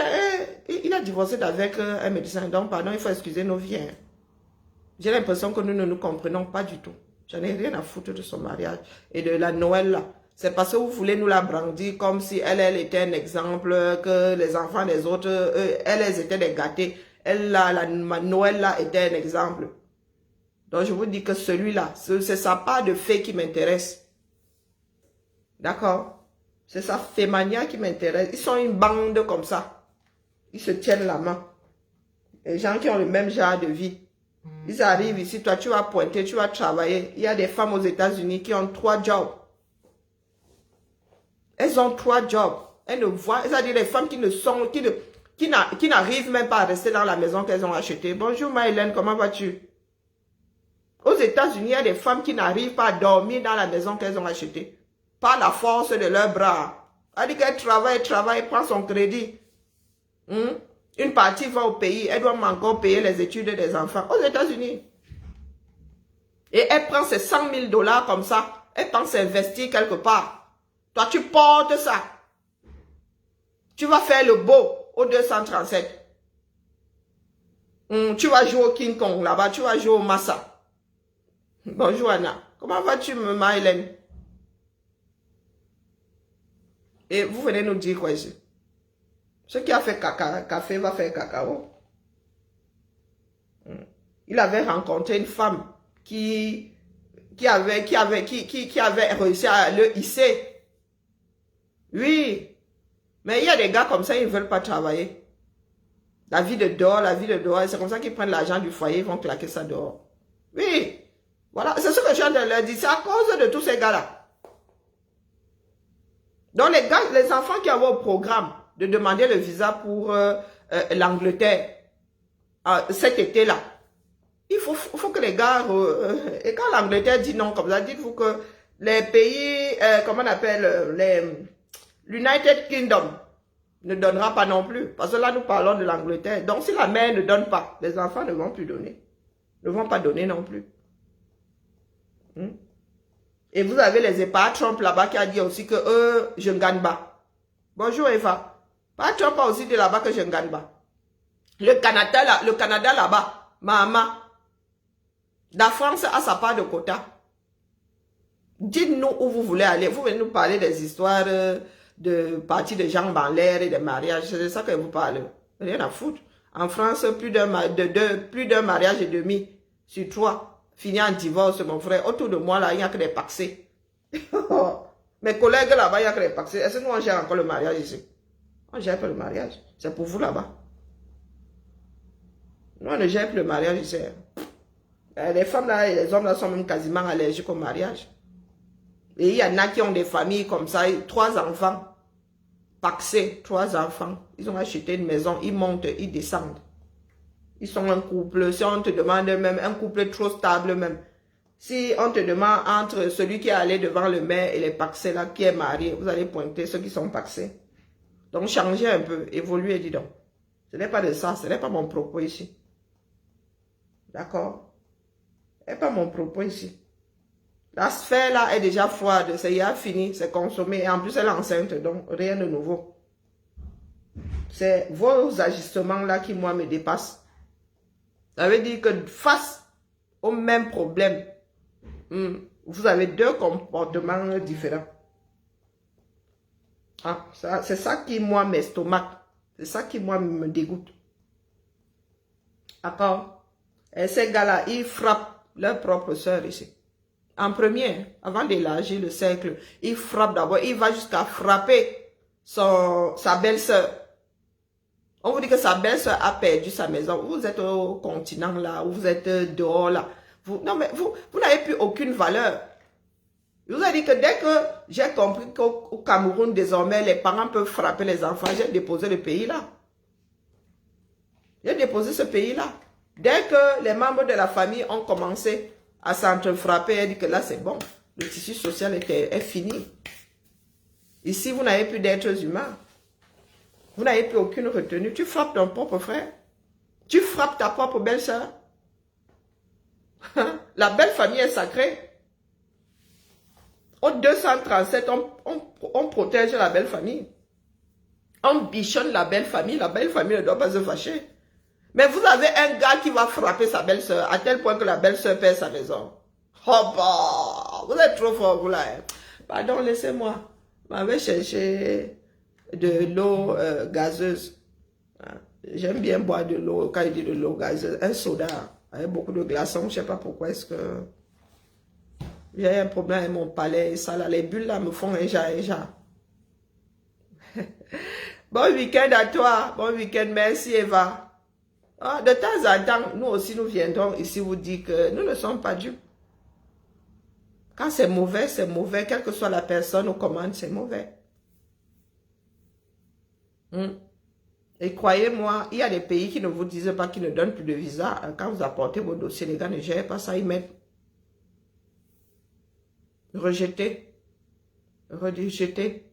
il a divorcé avec un médecin. Donc, pardon, il faut excuser nos vies. J'ai l'impression que nous ne nous comprenons pas du tout. J'en ai rien à foutre de son mariage et de la Noël là. C'est parce que vous voulez nous la brandir comme si elle était un exemple, que les enfants des autres, elles étaient des gâtés. Ma Noël là était un exemple. Donc je vous dis que celui-là, c'est sa part de fait qui m'intéresse. D'accord? C'est sa fémania qui m'intéresse. Ils sont une bande comme ça. Ils se tiennent la main. Les gens qui ont le même genre de vie. Ils arrivent ici, toi tu vas pointer, tu vas travailler. Il y a des femmes aux États-Unis qui ont 3 jobs. Elles ont 3 jobs. Elles ne voient, c'est-à-dire les femmes qui n'arrivent même pas à rester dans la maison qu'elles ont achetée. Bonjour Maëlène, comment vas-tu? Aux États-Unis, il y a des femmes qui n'arrivent pas à dormir dans la maison qu'elles ont achetée. Par la force de leurs bras. Elle dit qu'elle travaille, prend son crédit. Une partie va au pays, elle doit encore payer les études des enfants. Aux États-Unis. Et elle prend ses 100 000 $ comme ça. Elle pense investir quelque part. Toi, tu portes ça. Tu vas faire le beau au 237. Tu vas jouer au King Kong là-bas. Tu vas jouer au Massa. Bonjour Anna. Comment vas-tu, Maëlène? Et vous venez nous dire quoi ici? Ce qui a fait café va faire cacao. Il avait rencontré une femme qui avait réussi à le hisser. Oui. Mais il y a des gars comme ça, ils ne veulent pas travailler. La vie de dehors, c'est comme ça qu'ils prennent l'argent du foyer, ils vont claquer ça dehors. Oui. Voilà, c'est ce que je viens de leur dire. C'est à cause de tous ces gars-là. Donc les enfants qui avaient au programme de demander le visa pour l'Angleterre cet été-là, il faut que les gars, et quand l'Angleterre dit non comme ça, dites-vous que les pays, comment on appelle, l'United Kingdom ne donnera pas non plus. Parce que là, nous parlons de l'Angleterre. Donc, si la mère ne donne pas, les enfants ne vont plus donner. Ne vont pas donner non plus. Et vous avez les épars Trump là-bas qui a dit aussi que je ne gagne pas. Bonjour Eva. Pas Trump a aussi dit là-bas que je ne gagne pas. Le Canada là-bas, maman, la France a sa part de quota. Dites-nous où vous voulez aller. Vous venez nous parler des histoires de parties de jambes en l'air et des mariages. C'est de ça que vous parlez. Rien à foutre. En France, plus d'un mariage et demi sur 3 finit en divorce, mon frère. Autour de moi, là, il n'y a que des paxés. Mes collègues là-bas, il n'y a que des paxés. Est-ce que nous, on gère encore le mariage ici? On ne gère pas le mariage. C'est pour vous là-bas. Nous, on ne gère plus le mariage ici. Les femmes là et les hommes là sont même quasiment allergiques au mariage. Et il y en a qui ont des familles comme ça, 3 enfants. Paxés, 3 enfants. Ils ont acheté une maison, ils montent, ils descendent. Ils sont un couple. Si on te demande même, un couple trop stable même. Si on te demande entre celui qui est allé devant le maire et les paxés là, qui est marié, vous allez pointer ceux qui sont paxés. Donc changez un peu, évoluez, dis donc. Ce n'est pas de ça, ce n'est pas mon propos ici. D'accord? Ce n'est pas mon propos ici. La sphère là est déjà froide, c'est déjà fini, c'est consommé. Et en plus elle est enceinte, donc rien de nouveau. C'est vos ajustements là qui moi me dépassent. Ça veut dire que face au même problème, vous avez 2 comportements différents. Ah, c'est ça qui moi m'estomaque. C'est ça qui moi me dégoûte. D'accord? Et ces gars-là, ils frappent leur propre sœur ici. En premier, avant d'élargir le cercle, il frappe d'abord. Il va jusqu'à frapper sa belle-sœur. On vous dit que sa belle-sœur a perdu sa maison. Vous êtes au continent là, vous êtes dehors là. Non mais vous n'avez plus aucune valeur. Je vous ai dit que dès que j'ai compris qu'au Cameroun, désormais, les parents peuvent frapper les enfants, j'ai déposé le pays là. J'ai déposé ce pays là. Dès que les membres de la famille ont commencé à s'entre-frapper, elle dit que là c'est bon. Le tissu social est fini. Ici, vous n'avez plus d'êtres humains. Vous n'avez plus aucune retenue. Tu frappes ton propre frère. Tu frappes ta propre belle-sœur. La belle famille est sacrée. Au 237, on protège la belle famille. On bichonne la belle famille. La belle famille ne doit pas se fâcher. Mais vous avez un gars qui va frapper sa belle-sœur à tel point que la belle-sœur perd sa maison. Oh bah, vous êtes trop fort, vous là. Hein. Pardon, laissez-moi. Je m'avais cherché de l'eau gazeuse. J'aime bien boire de l'eau, quand il dit de l'eau gazeuse, un soda avec beaucoup de glaçons. Je ne sais pas pourquoi est-ce que j'ai un problème avec mon palais et ça là. Les bulles là me font un jar. Bon week-end à toi. Bon week-end, merci Eva. Ah, de temps en temps, nous aussi, nous viendrons ici vous dire que nous ne sommes pas dupes. Quand c'est mauvais, quelle que soit la personne aux commandes, c'est mauvais. Et croyez-moi, il y a des pays qui ne vous disent pas, qui ne donnent plus de visa. Quand vous apportez vos dossiers, les gars ne gèrent pas ça, ils mettent rejeté, rejeté.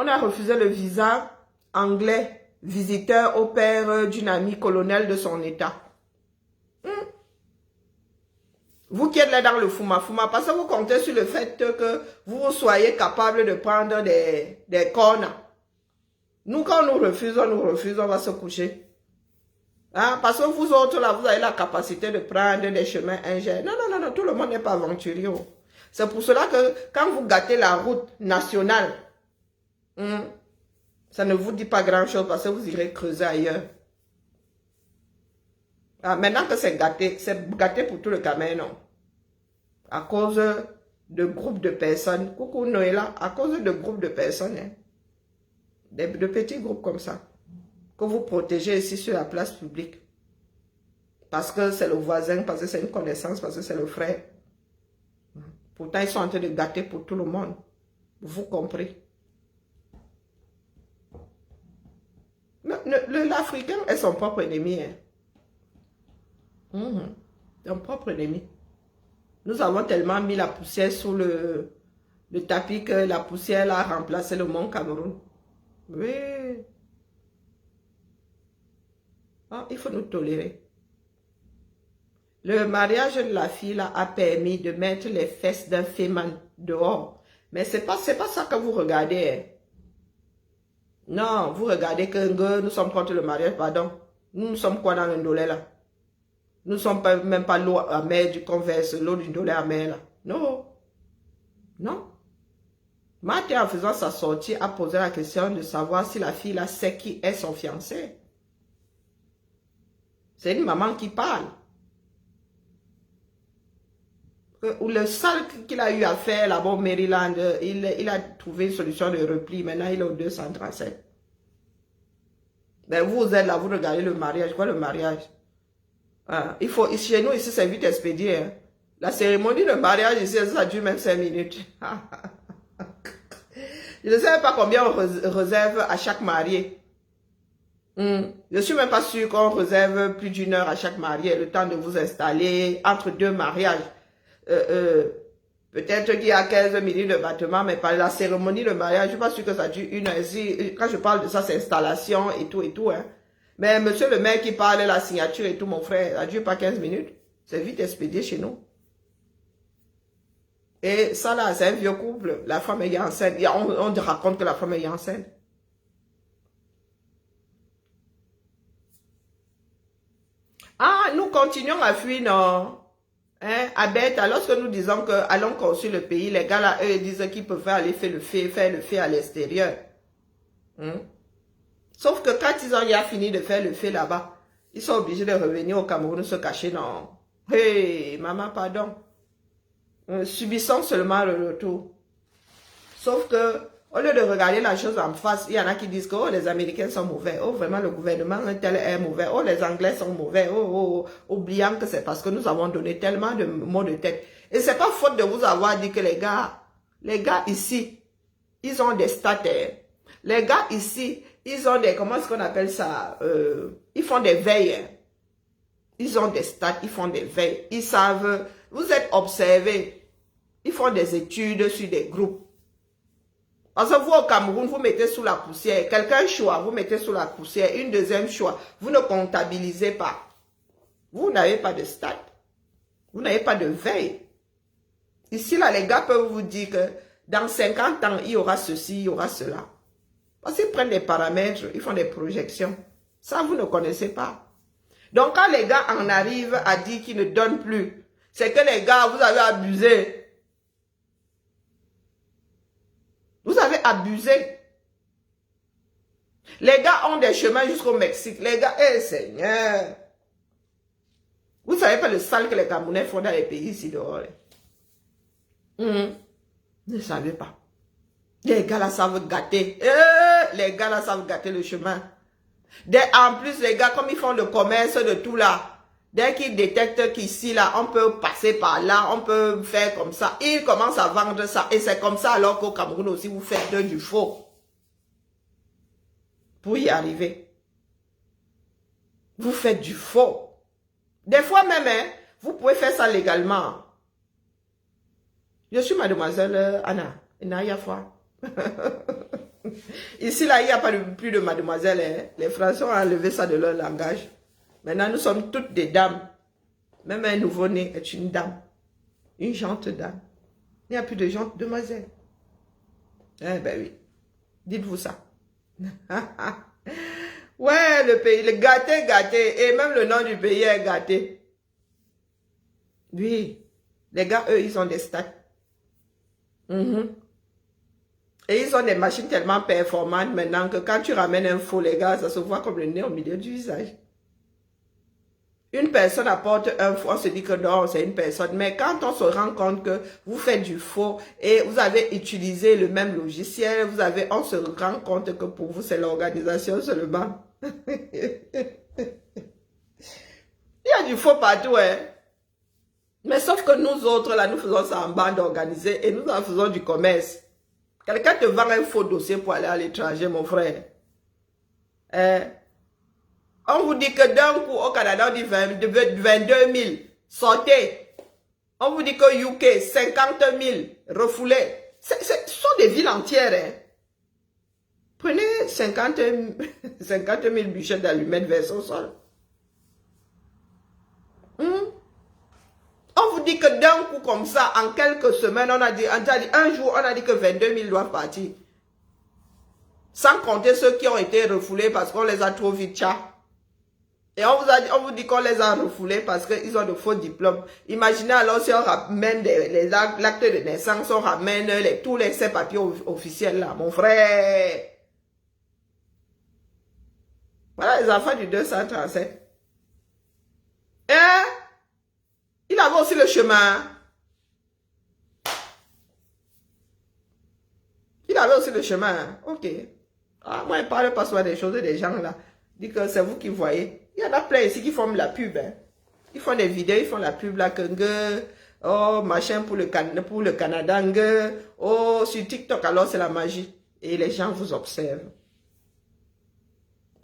On a refusé le visa anglais, visiteur au père d'une amie colonel de son état. Vous qui êtes là dans le fouma, parce que vous comptez sur le fait que vous soyez capable de prendre des cornes. Nous, quand nous refusons, on va se coucher. Hein? Parce que vous autres, là, vous avez la capacité de prendre des chemins ingénieux. Non, tout le monde n'est pas aventurier. C'est pour cela que quand vous gâtez la route nationale, ça ne vous dit pas grand-chose parce que vous irez creuser ailleurs. Ah, maintenant que c'est gâté pour tout le Cameroun. À cause de groupes de personnes. Coucou Noëlla, à cause de groupes de personnes. Hein, de petits groupes comme ça. Que vous protégez ici sur la place publique. Parce que c'est le voisin, parce que c'est une connaissance, parce que c'est le frère. Pourtant, ils sont en train de gâter pour tout le monde. Vous comprenez? L'Africain est son propre ennemi. Hein? Son propre ennemi. Nous avons tellement mis la poussière sous le tapis que la poussière a remplacé le mont Cameroun. Oui. Ah, il faut nous tolérer. Le mariage de la fille là, a permis de mettre les fesses d'un féman dehors. Mais c'est pas ça que vous regardez. Hein. Non, vous regardez que nous sommes contre le mariage, pardon. Nous sommes quoi dans le Ndolé là? Nous ne sommes pas, même pas l'eau amère du converse, l'eau du Ndolé amère là. Non. Non. Marthe, en faisant sa sortie, a posé la question de savoir si la fille là sait qui est son fiancé. C'est une maman qui parle. Ou le sale qu'il a eu à faire là-bas au Maryland, il a trouvé une solution de repli. Maintenant, il est au 237. Ben, vous êtes là, vous regardez le mariage. Quoi le mariage? Ah, il faut, chez nous, ici, c'est vite expédié. Hein. La cérémonie de mariage ici, ça dure même 5 minutes. Je ne sais pas combien on réserve à chaque marié. Je ne suis même pas sûr qu'on réserve plus d'1 heure à chaque marié, le temps de vous installer entre 2 mariages. Peut-être qu'il y a 15 minutes de battement, mais par la cérémonie de mariage, je ne suis pas sûr que ça dure 1 heure. Si, quand je parle de ça, c'est installation et tout. Hein. Mais monsieur le maire qui parle, la signature et tout, mon frère, ça ne dure pas 15 minutes. C'est vite expédié chez nous. Et ça là, c'est un vieux couple. La femme est enceinte. On raconte que la femme est enceinte. Ah, nous continuons à fuir, non? Hein, à bête, lorsque nous disons que allons construire le pays, les gars là, eux, ils disent qu'ils peuvent aller faire le fait à l'extérieur. Sauf que quand ils ont déjà fini de faire le fait là-bas, ils sont obligés de revenir au Cameroun se cacher dans... Hey, maman, pardon. Subissons seulement le retour. Sauf que, au lieu de regarder la chose en face, il y en a qui disent que oh, les Américains sont mauvais. Oh, vraiment, le gouvernement tel est mauvais. Oh, les Anglais sont mauvais. Oubliant que c'est parce que nous avons donné tellement de mots de tête. Et c'est pas faute de vous avoir dit que les gars ici, ils ont des stats. Les gars ici, ils ont des, comment est-ce qu'on appelle ça? Ils font des veilles. Ils ont des stats, ils font des veilles. Ils savent, vous êtes observés. Ils font des études sur des groupes. Parce que vous, au Cameroun, vous mettez sous la poussière. Quelqu'un choix, vous mettez sous la poussière. Une deuxième choix, vous ne comptabilisez pas. Vous n'avez pas de stats. Vous n'avez pas de veille. Ici, là, les gars peuvent vous dire que dans 50 ans, il y aura ceci, il y aura cela. Parce qu'ils prennent des paramètres, ils font des projections. Ça, vous ne connaissez pas. Donc, quand les gars en arrivent à dire qu'ils ne donnent plus, c'est que les gars, vous avez abusé. Vous avez abusé. Les gars ont des chemins jusqu'au Mexique. Les gars, Seigneur. Vous ne savez pas le sale que les Camerounais font dans les pays ici dehors. Ne savez pas. Les gars là savent gâter. Les gars là savent gâter le chemin. En plus, les gars, comme ils font le commerce de tout là, dès qu'ils détectent qu'ici, là, on peut passer par là, on peut faire comme ça, ils commencent à vendre ça. Et c'est comme ça alors qu'au Cameroun aussi, vous faites du faux. Pour y arriver. Vous faites du faux. Des fois même, hein, vous pouvez faire ça légalement. Je suis mademoiselle Anna, Naya Foi. Ici, là, il n'y a pas plus de mademoiselle. Hein. Les Français ont enlevé ça de leur langage. Maintenant, nous sommes toutes des dames. Même un nouveau-né est une dame. Une gente dame. Il n'y a plus de gente demoiselle. Eh ben oui. Dites-vous ça. Ouais, le pays, le gâté, gâté. Et même le nom du pays est gâté. Oui. Les gars, eux, ils ont des stats. Et ils ont des machines tellement performantes maintenant que quand tu ramènes un faux, les gars, ça se voit comme le nez au milieu du visage. Une personne apporte un faux, on se dit que non, c'est une personne. Mais quand on se rend compte que vous faites du faux et vous avez utilisé le même logiciel, on se rend compte que pour vous, c'est l'organisation seulement. Il y a du faux partout, hein. Mais sauf que nous autres, là, nous faisons ça en bande organisée et nous en faisons du commerce. Quelqu'un te vend un faux dossier pour aller à l'étranger, mon frère. On vous dit que d'un coup, au Canada, on dit 22 000. Sortez. On vous dit que UK, 50 000. Refoulez. Ce sont des villes entières. Hein. Prenez 50 000 bûchettes d'allumettes vers son sol. On vous dit que d'un coup comme ça, en quelques semaines, on a dit un jour, on a dit que 22 000 doivent partir. Sans compter ceux qui ont été refoulés parce qu'on les a trop vite tcha. Et on vous dit qu'on les a refoulés parce qu'ils ont de faux diplômes. Imaginez alors si on ramène l'acte de naissance, on ramène tous ces papiers officiels là, mon frère. Voilà les enfants du 237. Hein? Il avait aussi le chemin. Il avait aussi le chemin. Ok. Ah, moi, il ne parle pas souvent des choses des gens là. Dit que c'est vous qui voyez. Il y en a plein ici qui font la pub. Hein. Ils font des vidéos, ils font la pub là. Que, oh, machin pour le Canada. Oh, sur TikTok, alors c'est la magie. Et les gens vous observent.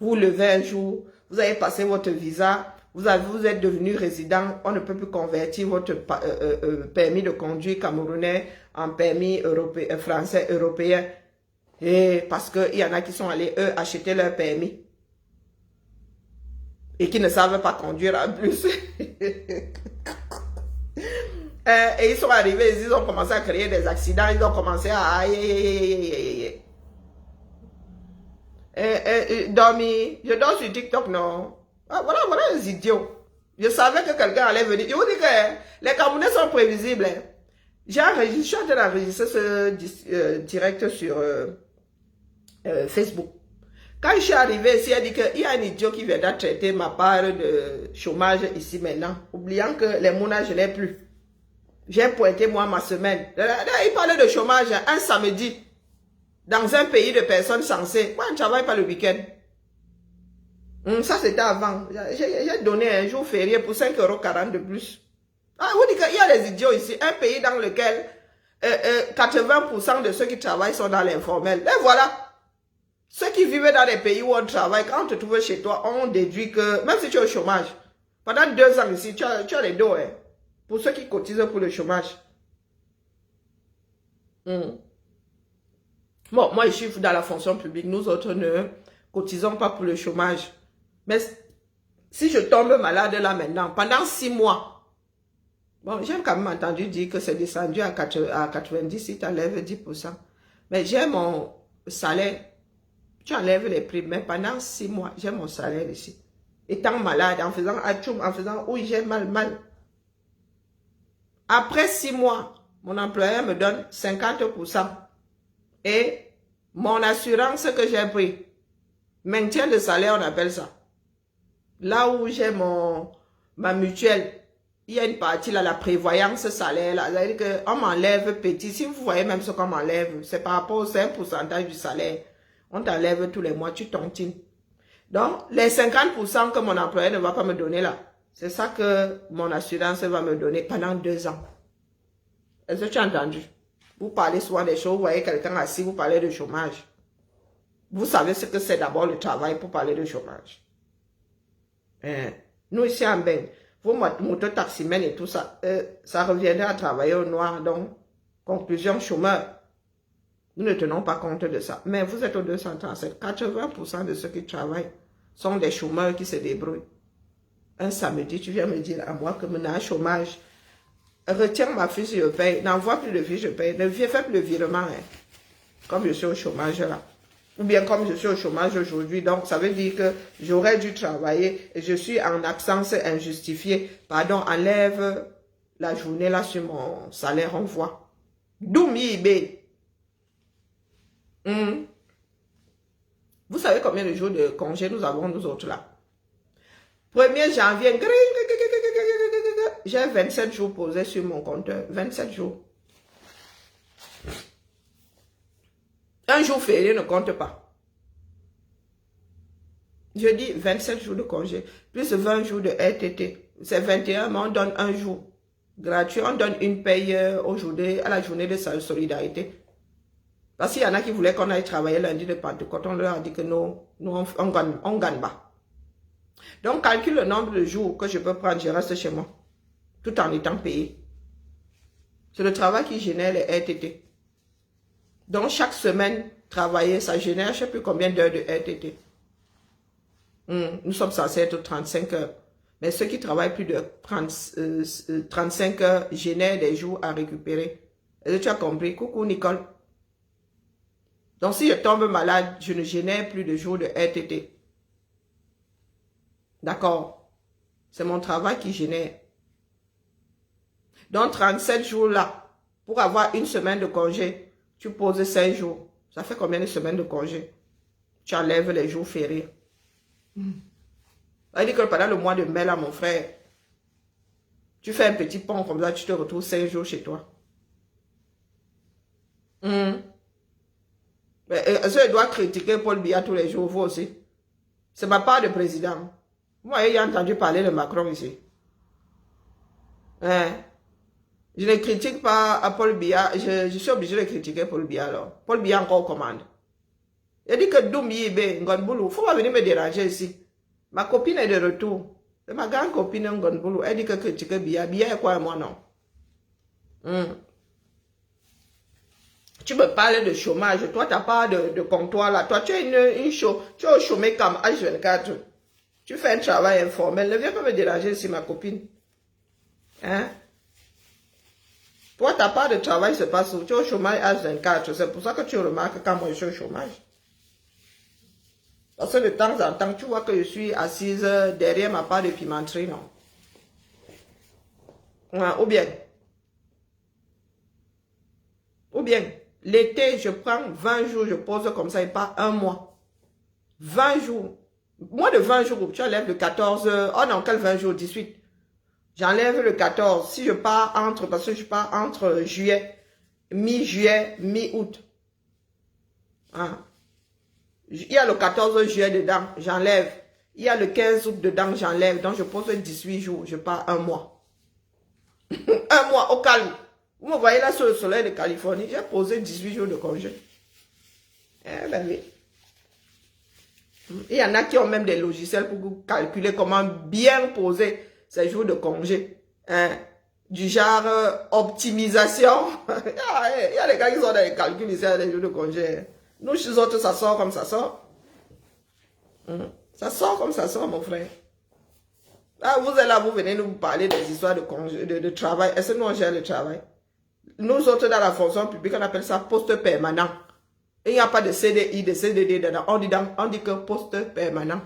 Vous levez un jour, vous avez passé votre visa, vous êtes devenu résident, on ne peut plus convertir votre permis de conduire camerounais en permis français européen. Et parce qu'il y en a qui sont allés, eux, acheter leur permis. Et qui ne savent pas conduire en plus. Et ils sont arrivés, ils ont commencé à créer des accidents, ils ont commencé à... dormir. Je dors sur TikTok, non. Ah, voilà les idiots. Je savais que quelqu'un allait venir. Je vous dis que les Camerounais sont prévisibles. Hein. Je suis en train d'enregistrer ce direct sur Facebook. Quand je suis arrivé ici, il a dit qu'il y a un idiot qui viendra traiter ma part de chômage ici maintenant, oubliant que les monnaies, je n'ai plus. J'ai pointé moi ma semaine. Il parlait de chômage un samedi. Dans un pays de personnes censées. Moi, je ne travaille pas le week-end. Ça, c'était avant. J'ai donné un jour férié pour 5,40 € de plus. Ah, vous dites qu'il y a des idiots ici. Un pays dans lequel 80% de ceux qui travaillent sont dans l'informel. Et voilà. Ceux qui vivent dans des pays où on travaille, quand on te trouve chez toi, on déduit que, même si tu es au chômage, pendant 2 ans ici, tu as les dos, hein, pour ceux qui cotisent pour le chômage. Bon, moi, je suis dans la fonction publique. Nous autres ne cotisons pas pour le chômage. Mais si je tombe malade là maintenant, pendant 6 mois, bon, j'ai quand même entendu dire que c'est descendu à 90 si tu enlèves 10%. Mais j'ai mon salaire. Tu enlèves les prix, mais pendant 6 mois, j'ai mon salaire ici. Étant malade, en faisant atchoum, en faisant oui, j'ai mal. Après 6 mois, mon employeur me donne 50%. Et mon assurance que j'ai pris, maintien de salaire, on appelle ça. Là où j'ai ma mutuelle, il y a une partie là, la prévoyance salaire, là, c'est-à-dire qu'on m'enlève petit. Si vous voyez même ce qu'on m'enlève, c'est par rapport au 5% du salaire. On t'enlève tous les mois, tu tontines. Donc, les 50% que mon employeur ne va pas me donner là, c'est ça que mon assurance va me donner pendant 2 ans. Est-ce que tu as entendu? Vous parlez souvent des choses, vous voyez quelqu'un assis, vous parlez de chômage. Vous savez ce que c'est d'abord le travail pour parler de chômage. Nous ici en Beng, vos mototaximens et tout ça, ça reviendrait à travailler au noir. Donc, conclusion, chômeur. Nous ne tenons pas compte de ça. Mais vous êtes au 237. 80% de ceux qui travaillent sont des chômeurs qui se débrouillent. Un samedi, tu viens me dire à moi que maintenant, un chômage, retiens ma fiche, je paye. N'envoie plus de fiche, je paye. Ne fais plus le virement. Hein. Comme je suis au chômage là. Ou bien comme je suis au chômage aujourd'hui. Donc, ça veut dire que j'aurais dû travailler et je suis en absence injustifiée. Pardon, enlève la journée là sur mon salaire, on voit. Doumi Ibé. Vous savez combien de jours de congé nous avons, nous autres là? 1er janvier, j'ai 27 jours posés sur mon compteur. 27 jours. Un jour férié ne compte pas. Je dis 27 jours de congé, plus 20 jours de RTT. C'est 21, mais on donne un jour gratuit. On donne une paye aujourd'hui à la journée de solidarité. Parce qu'il y en a qui voulaient qu'on aille travailler lundi de Pentecôte. On leur a dit que non, nous on gagne pas. Donc, calcule le nombre de jours que je peux prendre, je reste chez moi. Tout en étant payé. C'est le travail qui génère les RTT. Donc, chaque semaine, travailler, ça génère, je ne sais plus combien d'heures de RTT. Nous sommes censés être 35 heures. Mais ceux qui travaillent plus de 35 heures génèrent des jours à récupérer. Est-ce que tu as compris? Coucou Nicole. Donc, si je tombe malade, je ne génère plus de jours de RTT. D'accord? C'est mon travail qui génère. Donc, 37 jours là, pour avoir une semaine de congé, tu poses 5 jours. Ça fait combien de semaines de congé? Tu enlèves les jours fériés. Ça veut dire que pendant le mois de mai, là, mon frère, tu fais un petit pont comme ça, tu te retrouves 5 jours chez toi. Mais est-ce que je dois critiquer Paul Biya tous les jours, vous aussi? C'est ma part de président. Moi, j'ai entendu parler de Macron ici. Hein? Je ne critique pas à Paul Biya. Je suis obligé de critiquer Paul Biya alors. Paul Biya encore commande. Il dit que Doumbi Ibe, Ngonboulou, faut pas venir me déranger ici. Ma copine est de retour. C'est ma grande copine Ngonboulou. Elle dit que critiquer Biya. Biya est quoi et moi non? Tu me parles de chômage. Toi, tu n'as pas de comptoir là. Toi, tu es tu es au chômage comme H24. Tu fais un travail informel. Ne viens pas me déranger ici, ma copine. Hein? Toi, tu n'as pas de travail, c'est pas ça. Tu es au chômage H24. C'est pour ça que tu remarques quand moi je suis au chômage. Parce que de temps en temps, tu vois que je suis assise derrière ma part de pimenterie, non? Ou bien, l'été, je prends 20 jours, je pose comme ça et pas un mois. 20 jours. Moins de 20 jours, tu enlèves le 14, oh non, quel 20 jours, 18. J'enlève le 14. Si je pars entre, parce que je pars entre juillet, mi-juillet, mi-août. Hein? Il y a le 14 juillet dedans, j'enlève. Il y a le 15 août dedans, j'enlève. Donc je pose 18 jours, je pars un mois. Un mois au calme. Vous me voyez là sur le soleil de Californie, j'ai posé 18 jours de congé. Eh ben oui. Il y en a qui ont même des logiciels pour calculer comment bien poser ces jours de congé. Hein? Du genre optimisation. Il y a des gars qui sont dans les calculs ici, les jours de congé. Nous, chez autres, ça sort comme ça sort. Ça sort comme ça sort, mon frère. Ah, vous êtes là, vous venez nous parler des histoires de congé, de travail. Est-ce que nous, on gère le travail? Nous autres, dans la fonction publique, on appelle ça poste permanent. Et il n'y a pas de CDI, de CDD dedans. On dit que poste permanent.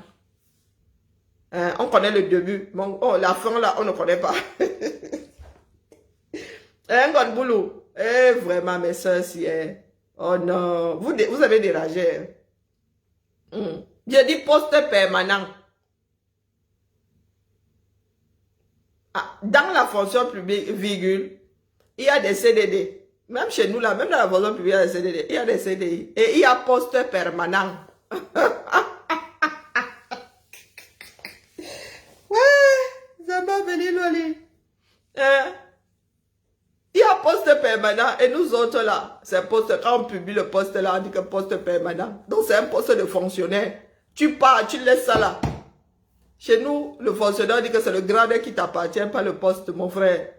On connaît le début. Bon, oh, la fin, là, on ne connaît pas. Un boulot. Vraiment, mes soeurs, si. Oh non. Vous avez dérangé. J'ai dit poste permanent. Ah, dans la fonction publique, virgule, il y a des CDD. Même chez nous, là, même dans la fonction publique, il y a des CDD. Il y a des CDI. Et il y a poste permanent. Ouais, ça m'a venu l'oli. Il y a poste permanent et nous autres là, c'est poste, quand on publie le poste là, on dit que poste permanent. Donc c'est un poste de fonctionnaire. Tu pars, tu laisses ça là. Chez nous, le fonctionnaire dit que c'est le grade qui t'appartient, pas le poste, mon frère.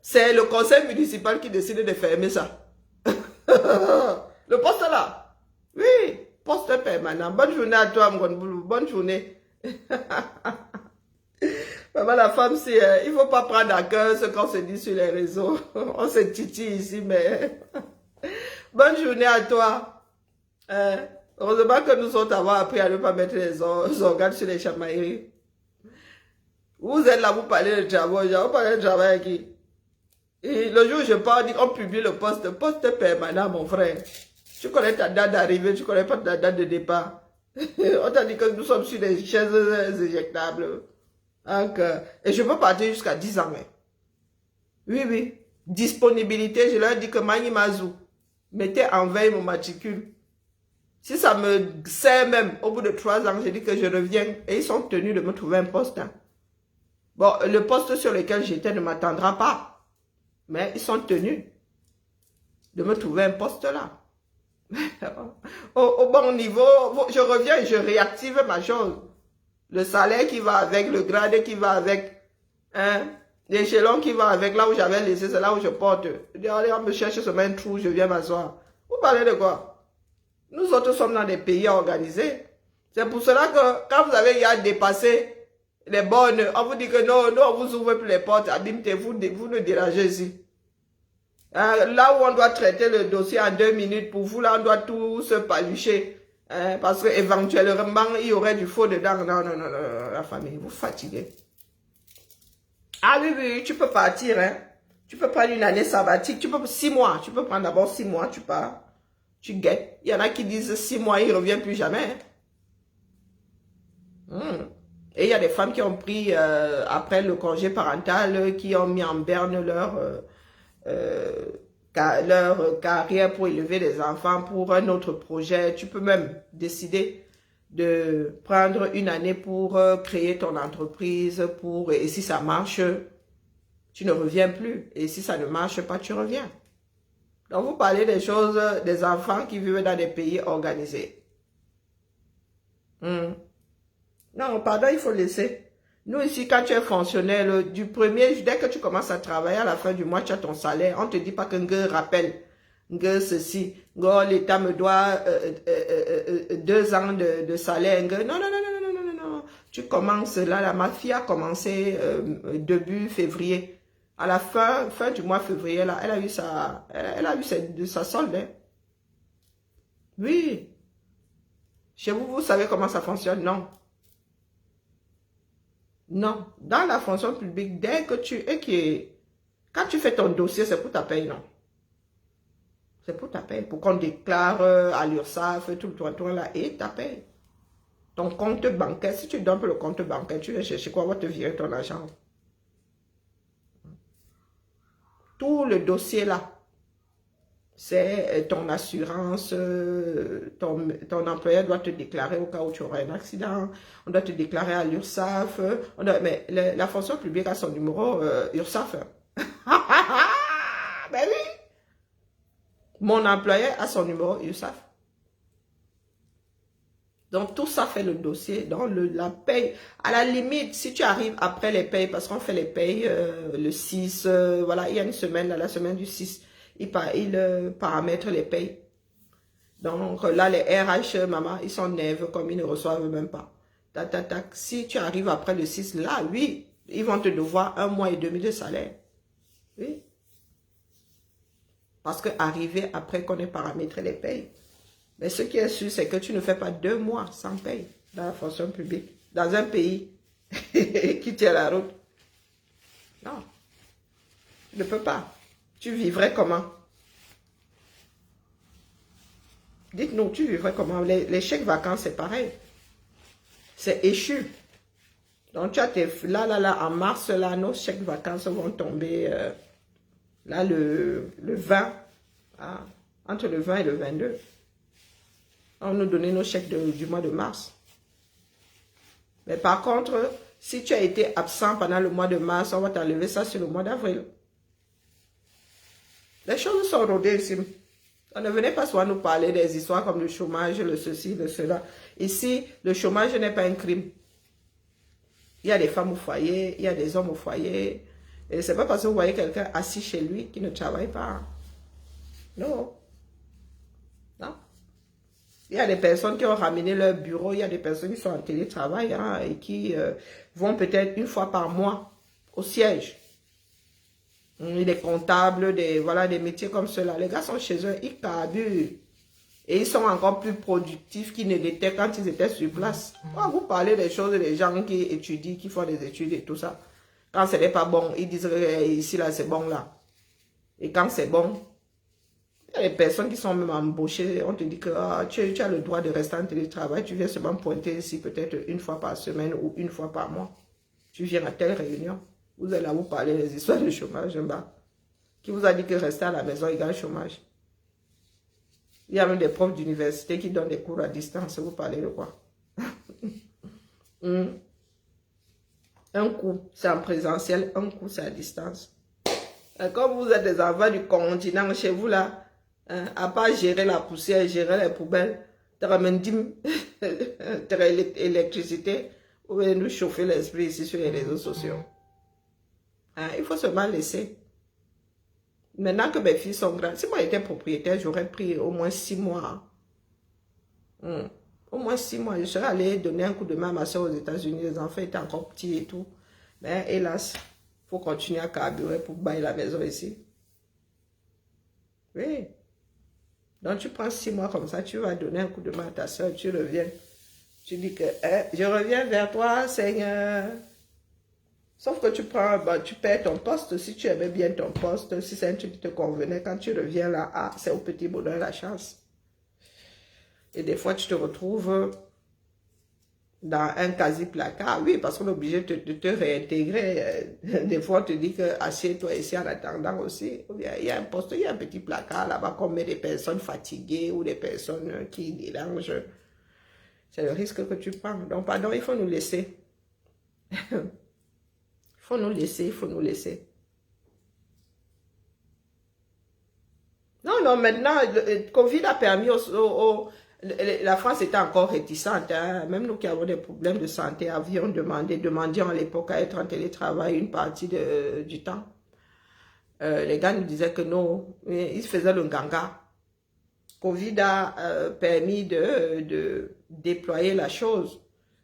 C'est le conseil municipal qui décide de fermer ça. Le poste là. Oui, poste permanent. Bonne journée à toi, Mgonboulou. Bonne journée. Maman, la femme, il ne faut pas prendre à cœur ce qu'on se dit sur les réseaux. On se titille ici, mais... Bonne journée à toi. Heureusement que nous sommes avoir appris à ne pas mettre les organes sur les chamailleries. Vous êtes là, vous parlez de travail. Vous parlez de travail à qui? Et le jour où je pars, on publie le poste permanent, mon frère. Tu connais ta date d'arrivée, tu connais pas ta date de départ. On t'a dit que nous sommes sur des chaises éjectables. Donc, et je peux partir jusqu'à 10 ans. Oui, oui. Disponibilité, je leur dis que Mani Mazou, mettez en veille mon matricule. Si ça me sert même, au bout de 3 ans, je dis que je reviens. Et ils sont tenus de me trouver un poste. Hein. Bon, le poste sur lequel j'étais ne m'attendra pas. Mais ils sont tenus de me trouver un poste là. Au bon niveau, je reviens et je réactive ma chose. Le salaire qui va avec, le grade qui va avec, hein, l'échelon qui va avec, là où j'avais laissé, c'est là où je porte. Allez, on me cherche seulement un trou, je viens m'asseoir. Vous parlez de quoi? Nous autres sommes dans des pays organisés. C'est pour cela que quand vous avez déjà dépassé les bornes, on vous dit que non, non, on vous ouvre plus les portes, abîmez-vous, vous nous dérangez ici. Là où on doit traiter le dossier en 2 minutes, pour vous, là, on doit tout se palucher. Parce qu'éventuellement, il y aurait du faux dedans. Non, non, non, non, la famille, vous fatiguez. Ah oui, oui, tu peux partir, hein. Tu peux prendre une année sabbatique, tu peux 6 mois. Tu peux prendre d'abord 6 mois, tu pars. Tu guettes. Il y en a qui disent 6 mois, il ne revient plus jamais. Et il y a des femmes qui ont pris, après le congé parental, qui ont mis en berne leur carrière pour élever des enfants pour un autre projet. Tu peux même décider de prendre une année pour créer ton entreprise, et si ça marche, tu ne reviens plus. Et si ça ne marche pas, tu reviens. Donc, vous parlez des choses, des enfants qui vivent dans des pays organisés. Non, pardon, il faut laisser. Nous, ici, quand tu es fonctionnaire, du premier, dès que tu commences à travailler, à la fin du mois, tu as ton salaire. On ne te dit pas qu'un rappelle, ceci, l'État me doit 2 ans de salaire. Non, non, non, non, non, non, non, non. Tu commences là, la mafia a commencé début février. À la fin du mois février, là, elle a eu sa solde. Hein. Oui. Chez vous, vous savez comment ça fonctionne? Non. Non. Dans la fonction publique, dès que quand tu fais ton dossier, c'est pour ta paye, non. C'est pour ta paye. Pour qu'on déclare à l'URSSAF, tout le toit là, et ta paye. Ton compte bancaire, si tu donnes le compte bancaire, tu vas chercher quoi? On va te virer ton argent. Tout le dossier là, c'est ton assurance, ton employeur doit te déclarer au cas où tu auras un accident, on doit te déclarer à l'URSSAF, mais la fonction publique a son numéro URSSAF. Ben oui, mon employeur a son numéro URSSAF. Donc tout ça fait le dossier, donc la paye. À la limite, si tu arrives après les payes, parce qu'on fait les payes le 6, voilà, il y a une semaine, la semaine du 6, il paramètre les payes. Donc là, les RH, maman, ils sont nerveux comme ils ne reçoivent même pas. Tac, tac, tac. Si tu arrives après le 6, là, oui, ils vont te devoir 1 mois et demi de salaire. Oui. Parce que arriver après qu'on ait paramétré les payes. Mais ce qui est sûr, c'est que tu ne fais pas 2 mois sans paye dans la fonction publique, dans un pays qui tient la route. Non, tu ne peux pas. Tu vivrais comment? Dites-nous, tu vivrais comment? Les chèques vacances, c'est pareil. C'est échu. Donc, tu as là, en mars, là, nos chèques vacances vont tomber, là, le 20, entre le 20 et le 22. On nous donner nos chèques du mois de mars. Mais par contre, si tu as été absent pendant le mois de mars, on va t'enlever ça sur le mois d'avril. Les choses sont rodées ici. On ne venait pas soit nous parler des histoires comme le chômage, le ceci, le cela. Ici, le chômage n'est pas un crime. Il y a des femmes au foyer, il y a des hommes au foyer. Et c'est pas parce que vous voyez quelqu'un assis chez lui qui ne travaille pas. Non. Non. Il y a des personnes qui ont ramené leur bureau, il y a des personnes qui sont en télétravail et qui vont peut-être 1 fois par mois au siège. Les comptables, des métiers comme cela. Les gars sont chez eux, ils carburent. Et ils sont encore plus productifs qu'ils ne l'étaient quand ils étaient sur place. Quand vous parlez des choses des gens qui étudient, qui font des études et tout ça. Quand ce n'est pas bon, ils disent ici, là, c'est bon, là. Et quand c'est bon, il y a des personnes qui sont même embauchées. On te dit que tu as le droit de rester en télétravail. Tu viens seulement pointer ici peut-être 1 fois par semaine ou 1 fois par mois. Tu viens à telle réunion. Vous allez là vous parler des histoires de chômage en bas. Qui vous a dit que rester à la maison égale chômage? Il y a même des profs d'université qui donnent des cours à distance. Vous parlez de quoi? Un coup, c'est en présentiel. Un coup, c'est à distance. Comme vous êtes des enfants du continent chez vous là, à part gérer la poussière, gérer les poubelles, tu ramènes 10 électricité, vous venez nous chauffer l'esprit ici sur les réseaux sociaux. Il faut seulement laisser. Maintenant que mes filles sont grandes, si moi j'étais propriétaire, j'aurais pris au moins 6 mois. Au moins 6 mois, je serais allée donner un coup de main à ma soeur aux États-Unis. Les enfants étaient encore petits et tout. Mais hélas, il faut continuer à carburer pour bailler la maison ici. Oui. Donc, tu prends 6 mois comme ça, tu vas donner un coup de main à ta soeur, tu reviens. Tu dis que, je reviens vers toi, Seigneur. Sauf que tu prends, bah, tu perds ton poste, si tu aimais bien ton poste, si c'est un truc qui te convenait, quand tu reviens là, ah, c'est au petit bonheur la chance. Et des fois, tu te retrouves dans un quasi-placard. Oui, parce qu'on est obligé de te réintégrer. Des fois, on te dit que assieds-toi ici en attendant aussi. Il y a un poste, il y a un petit placard là-bas qu'on met des personnes fatiguées ou des personnes qui dérangent. C'est le risque que tu prends. Donc, pardon, il faut nous laisser. Il faut nous laisser, il faut nous laisser. Non, non, maintenant, le Covid a permis la France était encore réticente, hein. Même nous qui avons des problèmes de santé avions demandions à l'époque à être en télétravail une partie du temps. Les gars nous disaient que non, ils faisaient le ganga. Covid a permis de déployer la chose.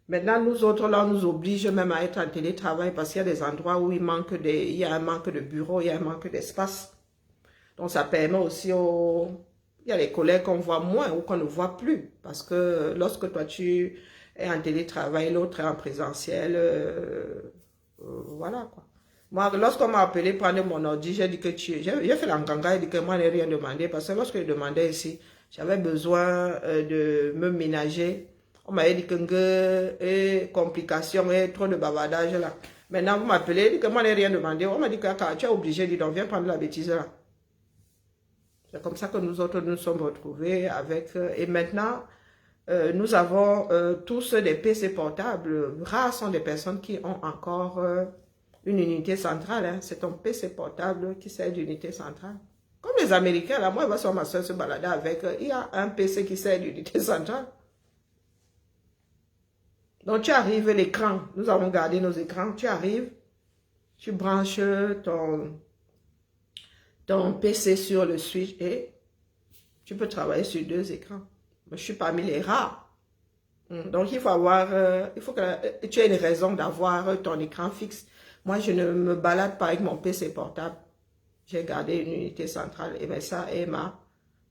Maintenant, nous autres, là, on nous oblige même à être en télétravail parce qu'il y a des endroits où il y a un manque de bureaux, il y a un manque d'espace. Donc, ça permet aussi Il y a les collègues qu'on voit moins ou qu'on ne voit plus. Parce que lorsque toi, tu es en télétravail, l'autre est en présentiel, voilà quoi. Moi, lorsqu'on m'a appelé prendre mon ordi, j'ai dit que j'ai fait l'enganga, j'ai dit que moi, je n'ai rien demandé. Parce que lorsque je demandais ici, j'avais besoin de me ménager. On m'avait dit que complications et trop de bavardage là. Maintenant, vous m'appelez, dit que moi, je n'ai rien demandé. On m'a dit que tu es obligé, dit donc viens prendre la bêtise là. C'est comme ça que nous autres nous sommes retrouvés avec... et maintenant, nous avons tous des PC portables. Rares sont des personnes qui ont encore une unité centrale. Hein. C'est ton PC portable qui sert d'unité centrale. Comme les Américains, là, moi, je vois sur ma soeur se balader avec... il y a un PC qui sert d'unité centrale. Donc, tu arrives, l'écran. Nous avons gardé nos écrans. Tu arrives, tu branches ton PC sur le switch et tu peux travailler sur 2 écrans. Je suis parmi les rares. Donc, il faut que tu aies une raison d'avoir ton écran fixe. Moi, je ne me balade pas avec mon PC portable. J'ai gardé une unité centrale. Et bien ça, Emma,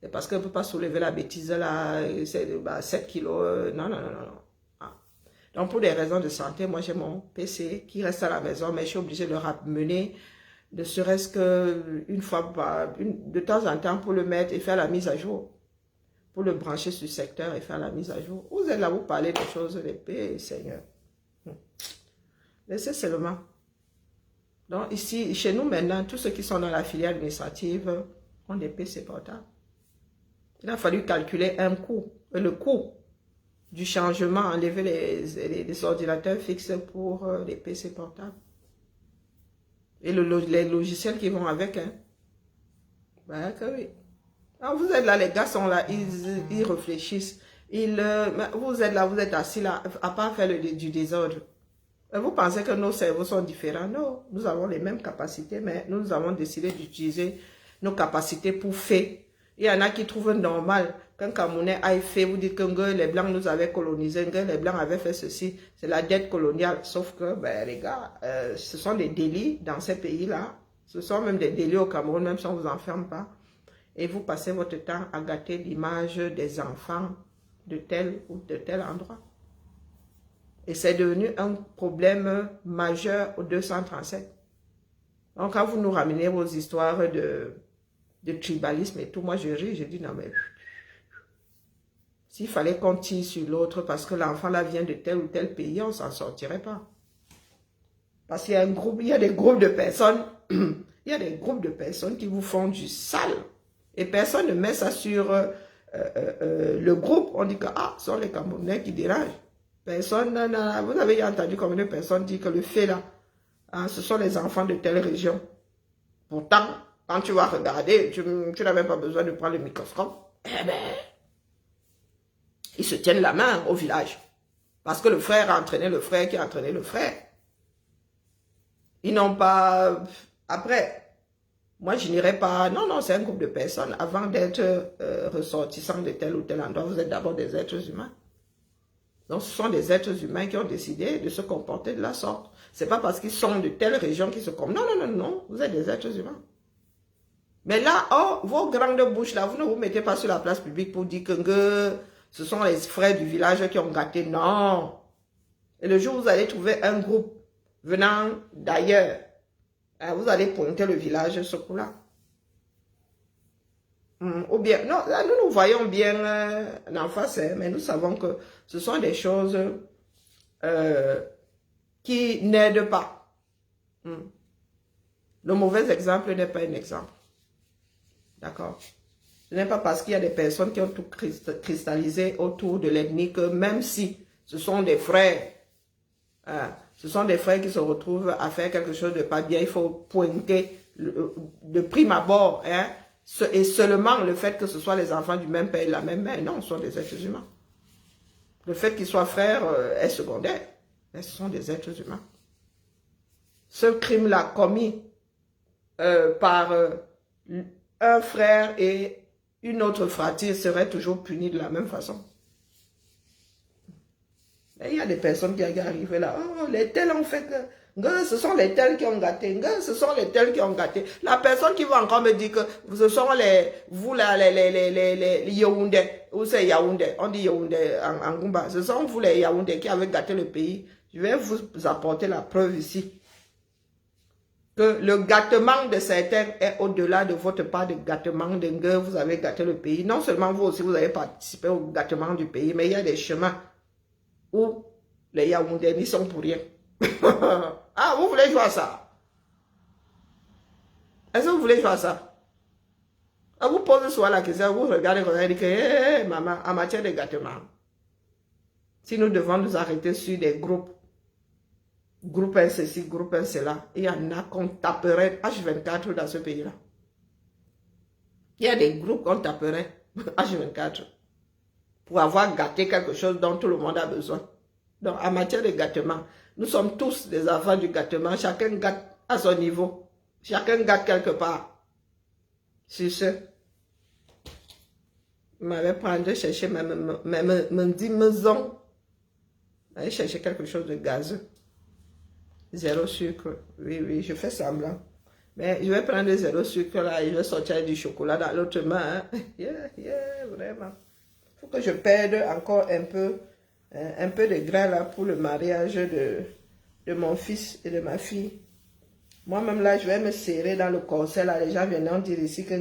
c'est parce qu'elle ne peut pas soulever la bêtise là, c'est 7 kilos. Non, non, non, non. Ah. Donc, pour des raisons de santé, moi, j'ai mon PC qui reste à la maison, mais je suis obligée de le ramener, ne serait-ce qu'une fois, de temps en temps, pour le mettre et faire la mise à jour. Pour le brancher sur le secteur et faire la mise à jour. Vous êtes là, vous parlez des choses de paix, Seigneur. Laissez seulement. Donc ici, chez nous maintenant, tous ceux qui sont dans la filière administrative ont des PC portables. Il a fallu calculer un coût, le coût du changement, enlever les ordinateurs fixes pour les PC portables. Et les logiciels qui vont avec. Hein. Ben, que oui. Alors vous êtes là, les gars sont là, ils réfléchissent. Vous êtes là, vous êtes assis là, à part faire du désordre. Vous pensez que nos cerveaux sont différents? Non, nous avons les mêmes capacités, mais nous avons décidé d'utiliser nos capacités pour faire. Il y en a qui trouvent normal qu'un Camerounais aille faire, vous dites que les Blancs nous avaient colonisés, que les Blancs avaient fait ceci, c'est la dette coloniale. Sauf que, ben, les gars, ce sont des délits dans ces pays-là. Ce sont même des délits au Cameroun, même si on ne vous enferme pas. Et vous passez votre temps à gâter l'image des enfants de tel ou de tel endroit. Et c'est devenu un problème majeur au 237. Donc, quand vous nous ramenez vos histoires de tribalisme et tout, moi je ris, je dis non mais... S'il fallait qu'on tire sur l'autre parce que l'enfant là vient de tel ou tel pays, on ne s'en sortirait pas. Parce qu'il y a il y a des groupes de personnes, il y a des groupes de personnes qui vous font du sale. Et personne ne met ça sur le groupe. On dit que ce sont les Camerounais qui dérangent. Personne, non, vous avez entendu combien de personnes disent que le fait là, ce sont les enfants de telle région. Pourtant, quand tu vas regarder, tu n'as même pas besoin de prendre le microscope. Eh bien, ils se tiennent la main au village. Parce que le frère a entraîné le frère qui a entraîné le frère. Ils n'ont pas... Après... Moi, je n'irai pas... Non, non, c'est un groupe de personnes. Avant d'être ressortissants de tel ou tel endroit, vous êtes d'abord des êtres humains. Donc, ce sont des êtres humains qui ont décidé de se comporter de la sorte. Ce n'est pas parce qu'ils sont de telle région qu'ils se comportent. Non, non, non, non. Vous êtes des êtres humains. Mais là, oh, vos grandes bouches là, vous ne vous mettez pas sur la place publique pour dire que ce sont les frères du village qui ont gâté. Non. Et le jour où vous allez trouver un groupe venant d'ailleurs, vous allez pointer le village ce coup-là. Ou bien, non, là, nous voyons bien en face, mais nous savons que ce sont des choses qui n'aident pas. Le mauvais exemple n'est pas un exemple. D'accord? Ce n'est pas parce qu'il y a des personnes qui ont tout cristallisé autour de l'ethnie que même si ce sont des frères, ce sont des frères qui se retrouvent à faire quelque chose de pas bien, il faut pointer de prime abord, et seulement le fait que ce soit les enfants du même père et de la même mère. Non, ce sont des êtres humains. Le fait qu'ils soient frères est secondaire, mais ce sont des êtres humains. Ce crime-là commis par un frère et une autre fratrie serait toujours puni de la même façon. Et il y a des personnes qui arrivent là, oh, les tels ont fait que, ce sont les tels qui ont gâté, ce sont les tels qui ont gâté. La personne qui va encore me dire que ce sont vous là, les Yaoundé, ou c'est Yaoundé, on dit Yaoundé en Goumba, ce sont vous les Yaoundé qui avez gâté le pays. Je vais vous apporter la preuve ici. Que le gâtement de certains est au-delà de votre part de gâtement de vous avez gâté le pays. Non seulement vous aussi, vous avez participé au gâtement du pays, mais il y a des chemins où les Yaoundés n'y sont pour rien. Ah, vous voulez jouer à ça? Est-ce que vous voulez jouer à ça? Ah, vous posez souvent la question, vous regardez, vous dites que, hey, maman, en matière de gâtement, si nous devons nous arrêter sur des groupes, groupe un ceci, groupe un cela, il y en a qu'on taperait H24 dans ce pays-là. Il y a des groupes qu'on taperait H24 pour avoir gâté quelque chose dont tout le monde a besoin. Donc, en matière de gâtement, nous sommes tous des enfants du gâtement. Chacun gâte à son niveau. Chacun gâte quelque part. C'est ce. Je m'avais prendre chercher me dit maison. Aller chercher quelque chose de gazeux. Zéro sucre. Oui, oui, je fais semblant. Mais je vais prendre zéro sucre là et je vais sortir du chocolat dans l'autre main. Hein. Yeah, vraiment. Il faut que je perde encore un peu de grain là pour le mariage de mon fils et de ma fille. Moi-même là, je vais me serrer dans le corset là. Les gens viendront dire ici que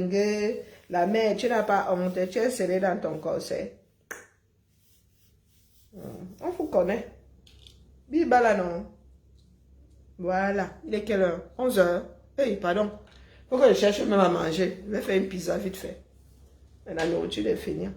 la mère, tu n'as pas honte, tu es serré dans ton corset. On vous connaît. Biba là non. Voilà, il est quelle heure? 11 h. Hey, pardon. Faut que je cherche même à manger. Je vais faire une pizza vite fait. Mais la nourriture est finie.